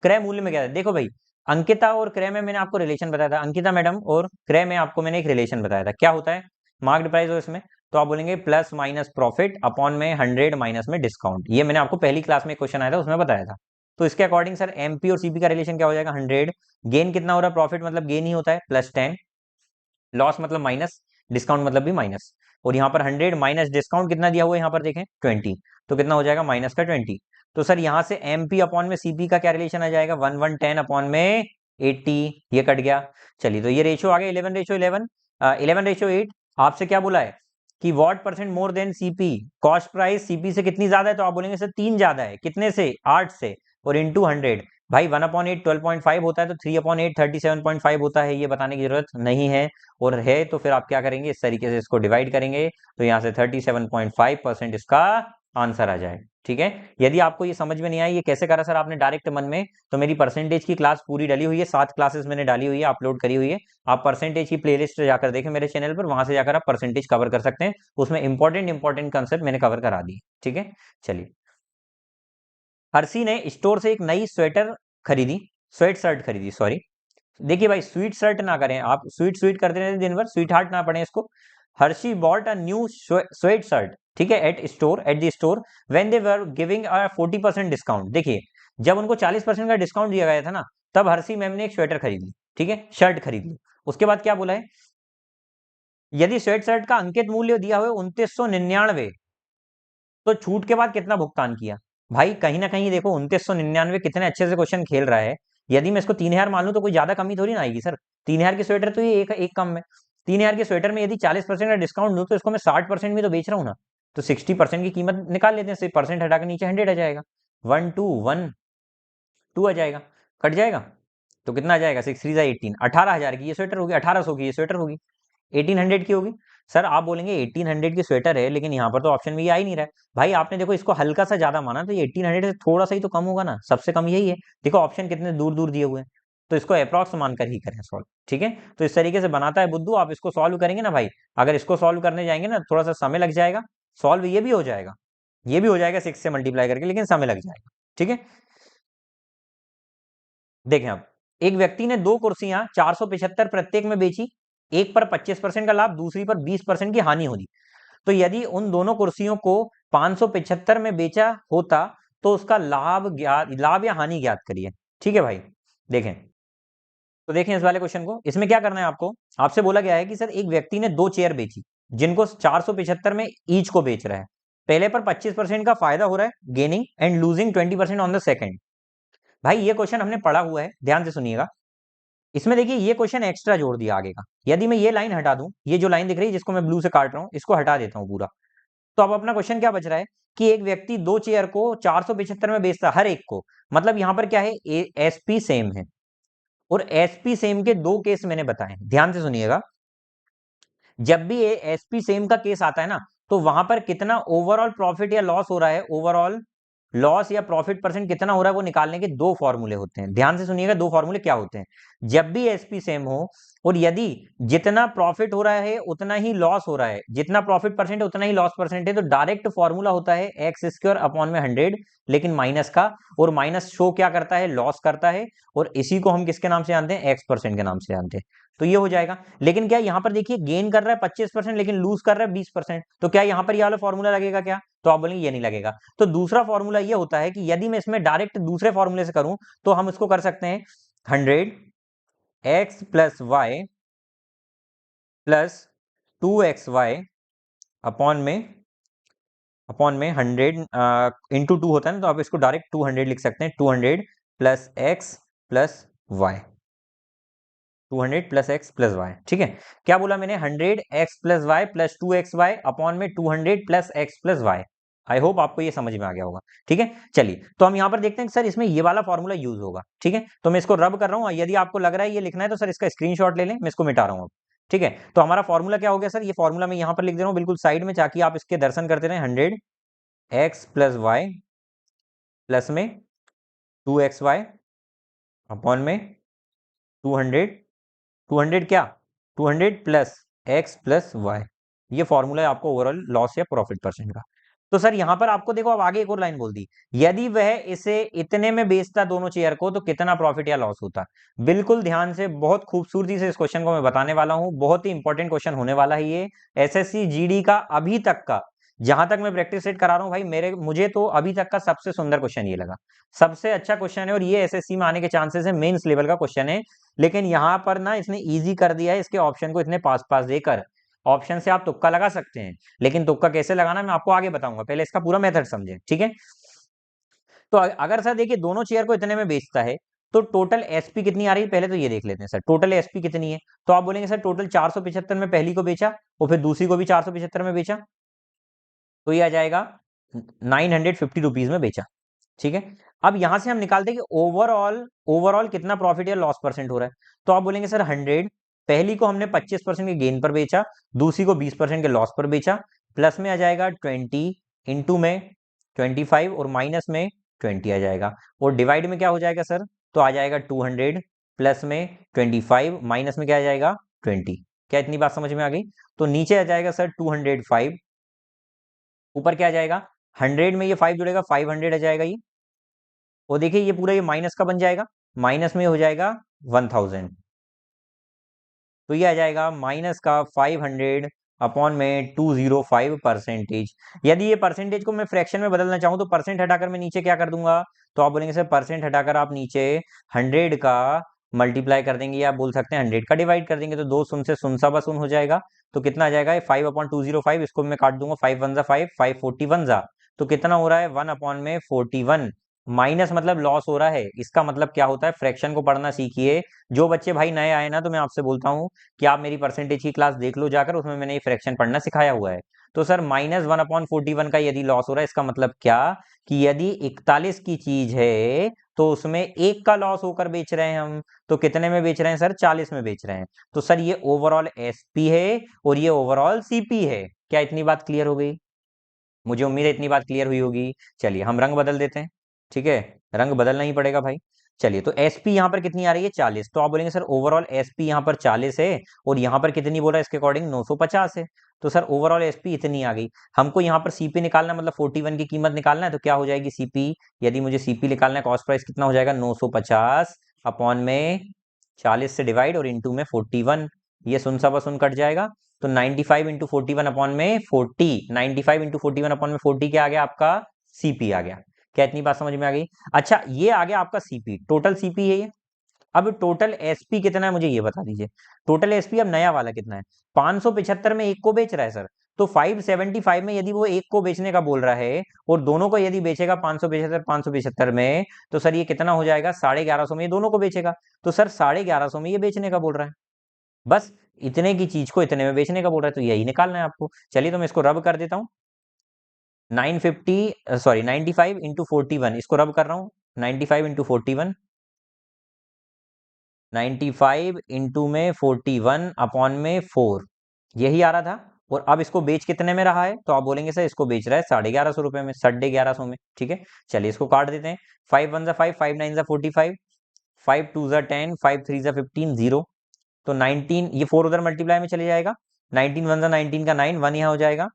क्रय मूल्य में क्या है। देखो भाई अंकिता और क्रय में मैंने आपको रिलेशन बताया था, अंकिता मैडम और क्रय में आपको मैंने एक रिलेशन बताया था, क्या होता है मार्केट प्राइस हो इसमें, तो आप बोलेंगे प्लस माइनस प्रॉफिट अपॉन में 100 माइनस में डिस्काउंट। ये मैंने आपको पहली क्लास में क्वेश्चन आया था उसमें बताया था। तो इसके अकॉर्डिंग सर एमपी और सीपी का रिलेशन क्या हो जाएगा, 100, गेन कितना हो रहा है, प्रॉफिट मतलब गेन ही होता है +10, लॉस मतलब माइनस, डिस्काउंट मतलब भी माइनस, और यहाँ पर 100 माइनस डिस्काउंट कितना दिया हुआ है यहाँ पर देखें 20, तो कितना हो जाएगा माइनस का 20। तो सर यहाँ से एमपी अपॉन में सीपी का क्या रिलेशन आ जाएगा, 1/10 अपॉन में 80, ये कट गया। चलिए तो ये रेशियो आ गया 11:11, 11:8। आपसे क्या बोला है कि what percent more than CP, cost price CP से कितनी ज्यादा है, तो आप बोलेंगे सर 3 ज्यादा है, कितने से 8 से, और इंटू 100। भाई 1/8 12.5 होता है, तो 3/8 37.5 होता है, ये बताने की जरूरत नहीं है। और है तो फिर आप क्या करेंगे, इस तरीके से इसको डिवाइड करेंगे, तो यहाँ से 37.5% इसका आंसर आ जाए। ठीक है, यदि आपको ये समझ में नहीं आया ये कैसे करा सर आपने डायरेक्ट मन में, तो मेरी परसेंटेज की क्लास पूरी डली हुई है, 7 क्लासेस मैंने डाली हुई है, अपलोड करी हुई है। आप परसेंटेज की प्लेलिस्ट जाकर देखें मेरे चैनल पर, वहां से जाकर आप परसेंटेज कवर कर सकते हैं, उसमें इंपॉर्टेंट कंसेप्ट मैंने कवर करा दिए। ठीक है, चलिए। हर्षी ने स्टोर से एक नई स्वेटर खरीदी, स्वेट शर्ट खरीदी, सॉरी। देखिए भाई स्वीट शर्ट ना करें आप, स्वीट स्वीट करते रहते दिन भर, स्वीट हार्ट ना पढ़े इसको। Harshi bought a new sweatshirt, ठीक है, at the store when they were giving a 40% discount. देखिए जब उनको 40% का डिस्काउंट दिया गया था ना, तब हर्षी मैम ने एक स्वेटर खरीद ली, ठीक है, शर्ट खरीद ली। उसके बाद क्या बोला है, यदि स्वेट शर्ट का अंकित मूल्य दिया हुआ 2999, तो छूट के बाद कितना भुगतान किया। भाई कहीं ना कहीं देखो 2999 कितने अच्छे से क्वेश्चन खेल रहा है। यदि मैं इसको 3000 मान लूं तो कोई ज्यादा कमी थोड़ी ना आएगी सर, 3000 की स्वेटर तो ये एक कम है। 3000 की स्वेटर में यदि 40% का डिस्काउंट दूं तो इसको मैं 60% में तो बेच रहा हूँ ना, तो 60% की कीमत निकाल लेते हैं, सिर्फ परसेंट हटा के नीचे 100 आ जाएगा, 1212 आ जाएगा, कट जाएगा, तो कितना आ जाएगा, 6×3 = 18,000 की ये स्वेटर होगी, 1800 की ये स्वेटर होगी, 1800 की होगी। सर आप बोलेंगे 1800 की स्वेटर है, लेकिन यहाँ पर तो ऑप्शन में ये आ ही नहीं रहा है। भाई आपने देखो इसको हल्का सा ज्यादा माना, तो ये 1800 से थोड़ा सा ही तो कम होगा ना, सबसे कम यही है। देखो ऑप्शन कितने दूर दूर दिए हुए हैं, तो इसको अप्रॉक्स मानकर ही करें सॉल्व। ठीक है, तो इस तरीके से बनाता है बुद्धू, आप इसको सॉल्व करेंगे ना भाई, अगर इसको सॉल्व करने जाएंगे ना थोड़ा सा समय लग जाएगा, सॉल्व ये भी हो जाएगा, ये भी हो जाएगा 6 से मल्टीप्लाई करके, लेकिन समय लग जाएगा। ठीक है, देखें आप, एक व्यक्ति ने 2 कुर्सियां 475 प्रत्येक में बेची, एक पर 25% का लाभ, दूसरी पर 20% की हानि होगी। तो यदि उन दोनों कुर्सियों को 575 में बेचा होता, तो उसका लाभ या हानि ज्ञात करिए। ठीक है भाई, देखें, तो देखें इस वाले क्वेश्चन को, इसमें क्या करना है आपको, आपसे बोला गया है कि सर एक व्यक्ति ने 2 चेयर बेची, जिनको 475 में ईच को बेच रहा है। पहले पर 25% का फायदा हो रहा है, gaining, and losing 20% on the second. भाई ये क्वेश्चन हमने पढ़ा हुआ है, ध्यान से सुनिएगा। इसमें देखिए ये क्वेश्चन एक्स्ट्रा जोड़ दिया आगे का, यदि मैं ये लाइन हटा दूं, ये जो लाइन दिख रही है जिसको मैं ब्लू से काट रहा हूं, इसको हटा देता हूं पूरा, तो अब अपना क्वेश्चन क्या बच रहा है कि एक व्यक्ति 2 चेयर को 475 में बेचता हर एक को, मतलब यहां पर क्या है, एसपी सेम है, और एसपी सेम के 2 केस मैंने बताए हैं, ध्यान से सुनिएगा। जब भी एसपी सेम का केस आता है ना, तो वहां पर कितना ओवरऑल प्रॉफिट या लॉस हो रहा है, ओवरऑल लॉस या प्रॉफिट परसेंट कितना हो रहा है, वो निकालने के 2 फॉर्मूले होते हैं। ध्यान से सुनिएगा 2 फॉर्मूले क्या होते हैं, जब भी एसपी सेम हो, और यदि जितना प्रॉफिट हो रहा है उतना ही लॉस हो रहा है, जितना प्रॉफिट परसेंट है उतना ही लॉस परसेंट है, तो डायरेक्ट फॉर्मूला होता है x² अपॉन में 100, लेकिन माइनस का, और माइनस शो क्या करता है, लॉस करता है, और इसी को हम किसके नाम से जानते हैं, x% के नाम से जानते हैं। तो ये हो जाएगा, लेकिन क्या यहां पर देखिए गेन कर रहा है 25%, लेकिन लूज कर रहा है 20%, तो क्या यहां पर ये वाला फॉर्मूला लगेगा क्या, तो आप बोलेंगे ये नहीं लगेगा। तो दूसरा फॉर्मूला ये होता है कि यदि मैं इसमें डायरेक्ट दूसरे फॉर्मूले से करूं, तो हम इसको कर सकते हैं 100x + y + 2xy अपॉन में 100 इंटू 2 होता है ना, तो आप इसको डायरेक्ट 200 लिख सकते हैं, 200 + x + y, 200 + x + y। ठीक है, क्या बोला मैंने, 100x + y + 2xy अपॉन में 200 + x + y। आई होप आपको ये समझ में आ गया होगा। ठीक है, चलिए तो हम यहाँ पर देखते हैं कि सर इसमें ये वाला फॉर्मूला यूज होगा। ठीक है, तो मैं इसको रब कर रहा हूँ, यदि आपको लग रहा है ये लिखना है तो सर इसका स्क्रीनशॉट ले लें, मैं इसको मिटा रहा हूँ अब। ठीक है, तो हमारा फॉर्मूला क्या हो गया सर, ये फॉर्मूला मैं यहाँ पर लिख दे रहा हूँ बिल्कुल साइड में, ताकि आप इसके दर्शन करते रहे। 100x + y प्लस में 2xy अपॉन में 200, 200 क्या, 200 + x + y। ये फॉर्मूला है आपको ओवरऑल लॉस या प्रॉफिट परसेंट का। तो सर यहां पर आपको देखो अब आगे एक और लाइन बोल दी, यदि वह इसे इतने में बेचता दोनों चेयर को तो कितना प्रॉफिट या लॉस होता। बिल्कुल ध्यान से, बहुत खूबसूरती से इस क्वेश्चन को मैं बताने वाला हूं, बहुत ही इंपॉर्टेंट क्वेश्चन होने वाला है ये एसएससी जीडी का अभी तक का। जहां तक मैं प्रैक्टिस सेट करा रहा हूं भाई, मुझे तो अभी तक का सबसे सुंदर क्वेश्चन ये लगा, सबसे अच्छा क्वेश्चन है, और ये एसएससी में आने के चांसेस है, मेंस लेवल का क्वेश्चन है। लेकिन यहां पर ना इसने इजी कर दिया है इसके ऑप्शन को इतने पास पास देकर। ऑप्शन से आप तुक्का लगा सकते हैं, लेकिन तुक्का कैसे लगाना मैं आपको आगे बताऊंगा, पहले इसका पूरा मेथड समझें, ठीक है। तो अगर सर देखिए दोनों चेयर को इतने में बेचता है, तो टोटल एसपी कितनी आ रही है, पहले तो ये देख लेते हैं सर, टोटल एसपी कितनी है। तो आप बोलेंगे सर टोटल 475 में पहली को बेचा, और फिर दूसरी को भी 475 में बेचा, तो ये आ जाएगा 950 रुपीज में बेचा, ठीक है। अब यहां से हम निकालते हैं कि ओवरऑल ओवरऑल कितना प्रॉफिट या लॉस परसेंट हो रहा है। तो आप बोलेंगे सर 100, पहली को हमने 25% के गेन पर बेचा, दूसरी को 20% के लॉस पर बेचा, प्लस में आ जाएगा 20, इंटू में 25 और माइनस में 20 आ जाएगा, और डिवाइड में क्या हो जाएगा सर, तो आ जाएगा 200 प्लस में 25 माइनस में क्या आ जाएगा 20। क्या इतनी बात समझ में आ गई। तो नीचे आ जाएगा सर 205, ऊपर क्या आ जाएगा 100 में ये 5 जुड़ेगा 500 आ जाएगा ये, और देखिए ये पूरा ये माइनस का बन जाएगा, माइनस में हो जाएगा 1000, तो ये आ जाएगा माइनस का 500 अपॉन में 205%। यदि ये परसेंटेज को मैं फ्रैक्शन में बदलना चाहूं तो परसेंट हटाकर मैं नीचे क्या कर दूंगा, तो आप बोलेंगे सर परसेंट हटाकर आप नीचे 100 का मल्टीप्लाई कर देंगे, या आप बोल सकते हैं 100 का डिवाइड कर देंगे, तो दो शून्य से शून्य सा शून्य हो जाएगा। तो कितना आ जाएगा 5/205, इसको मैं काट दूंगा, 5 1 5, 541 जा, तो कितना हो रहा है 1/41। माइनस मतलब लॉस हो रहा है, इसका मतलब क्या होता है, फ्रैक्शन को पढ़ना सीखिए। जो बच्चे भाई नए आए ना, तो मैं आपसे बोलता हूँ कि आप मेरी परसेंटेज की क्लास देख लो जाकर, उसमें मैंने ये फ्रैक्शन पढ़ना सिखाया हुआ है। तो सर -1/41 का यदि लॉस हो रहा है, इसका मतलब क्या, कि यदि 41 की चीज है तो उसमें एक का लॉस होकर बेच रहे हैं हम, तो कितने में बेच रहे हैं सर 40 में बेच रहे हैं। तो सर ये ओवरऑल एसपी है और ये ओवरऑल सीपी है। क्या इतनी बात क्लियर हो गई, मुझे उम्मीद है इतनी बात क्लियर हुई होगी। चलिए हम रंग बदल देते हैं, ठीक है, रंग बदलना ही पड़ेगा भाई। चलिए तो एसपी यहाँ पर कितनी आ रही है 40, तो आप बोलेंगे सर ओवरऑल एसपी यहाँ पर 40 है, और यहाँ पर कितनी बोला इसके अकॉर्डिंग 950 है, तो सर ओवरऑल एसपी इतनी आ गई। हमको यहाँ पर सीपी निकालना मतलब 41 की कीमत निकालना है, तो क्या हो जाएगी सीपी, यदि मुझे सीपी निकालना है कॉस्ट प्राइस कितना हो जाएगा 950 अपॉन में 40 से डिवाइड और इंटू में 41, ये सुन सा बस सुन कट जाएगा, तो 95 इंटू 41 अपॉन में 40, 95 इंटू 41 अपॉन में 40 क्या आ गया आपका सीपी आ गया। क्या इतनी बात समझ में आ गई। अच्छा ये आ गया आपका सीपी, टोटल सीपी है ये। अब टोटल एसपी कितना है मुझे ये बता दीजिए, टोटल एसपी अब नया वाला कितना है, 575 में एक को बेच रहा है सर, तो 575 में यदि वो एक को बेचने का बोल रहा है और दोनों को यदि बेचेगा 575 में, तो सर ये कितना हो जाएगा 1150 में ये दोनों को बेचेगा, तो सर 1150 में ये बेचने का बोल रहा है, बस इतने की चीज को इतने में बेचने का बोल रहा है, तो यही निकालना है आपको। चलिए तो मैं इसको रब कर देता हूँ, 95 इंटू 41, इसको रब कर रहा हूँ, 95 इंटू 41, 95 इंटू में 41 अपॉन में 4, यही आ रहा था। और अब इसको बेच कितने में रहा है, तो आप बोलेंगे सर इसको बेच रहा है 1150 रुपए में, 1150 में, ठीक है। चलिए इसको काट देते हैं, 5 1 5, 5 9 45, 5 2 10, 5 3 15, 0, तो 19, ये 4 उधर मल्टीप्लाई में चले जाएगा, 19 1 19 का 9, 1 यहाँ हो जाएगा,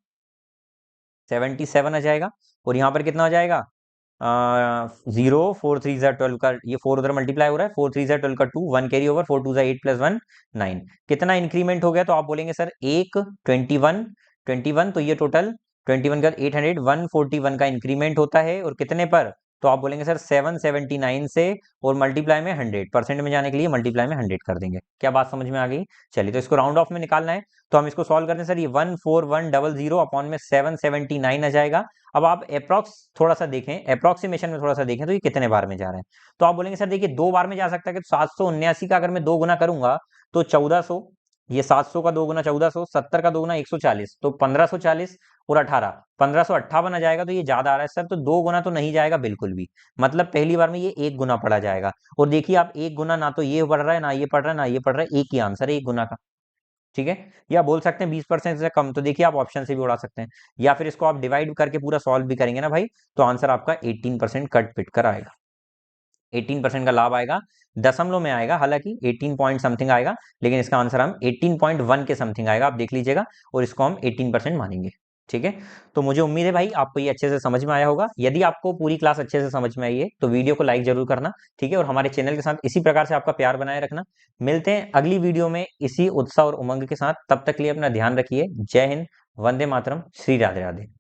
77 आ जाएगा, और यहाँ पर कितना हो जाएगा 0 4 3 12 का, ये 4 उधर मल्टीप्लाई हो रहा है, 4 3 12 का 2, 1 कैरी ओवर, 4 2 8 प्लस 1 9, कितना इंक्रीमेंट हो गया, तो आप बोलेंगे सर एक 21, तो ये टोटल 21 का 800, 141 का इंक्रीमेंट होता है, और कितने पर, तो आप बोलेंगे सर 779 से, और मल्टीप्लाई में 100% में जाने के लिए मल्टीप्लाई में 100 कर देंगे। क्या बात समझ में आ गई। चलिए तो इसको राउंड ऑफ में निकालना है, तो हम इसको सॉल्व करते हैं सर, ये 14100 अपॉन में 779 आ जाएगा। अब आप अप्रॉक्स थोड़ा सा देखें, अप्रॉक्सीमेशन में थोड़ा सा देखें, तो ये कितने बार में जा रहे हैं, तो आप बोलेंगे सर देखिए 2 बार में जा सकता है, कि 779 का अगर मैं 2 गुना करूंगा तो 1400, ये 700 का 2 गुना 1400, 70 का 2 गुना 140, तो 1540 और 18, 1558 आ जाएगा, तो ये ज्यादा आ रहा है सर, तो 2 गुना तो नहीं जाएगा बिल्कुल भी, मतलब पहली बार में ये 1 गुना पढ़ा जाएगा। और देखिए आप 1 गुना ना तो ये पढ़ रहा है, ना ये पढ़ रहा है, ना ये पढ़ रहा है, एक ही आंसर है 1 गुना का, ठीक है। या बोल सकते हैं 20% से कम, तो देखिए आप ऑप्शन से भी उड़ा सकते हैं, या फिर इसको आप डिवाइड करके पूरा सॉल्व भी करेंगे ना भाई, तो आंसर आपका 18% कट पिट कर आएगा, 18% का लाभ आएगा, दशमलव में आएगा, हालांकि 18 पॉइंट समथिंग आएगा, लेकिन इसका आंसर हम 18.1 के समथिंग आएगा, आप देख लीजिएगा, और इसको हम 18% मानेंगे। ठीक है। तो मुझे उम्मीद है भाई आपको ये अच्छे से समझ में आया होगा। यदि आपको पूरी क्लास अच्छे से समझ में आई है तो वीडियो को लाइक जरूर करना, ठीक है, और हमारे चैनल के साथ इसी प्रकार से आपका प्यार बनाए रखना। मिलते हैं अगली वीडियो में इसी उत्साह और उमंग के साथ, तब तक के लिए अपना ध्यान रखिए। जय हिंद, वंदे मातरम, श्री राधे राधे।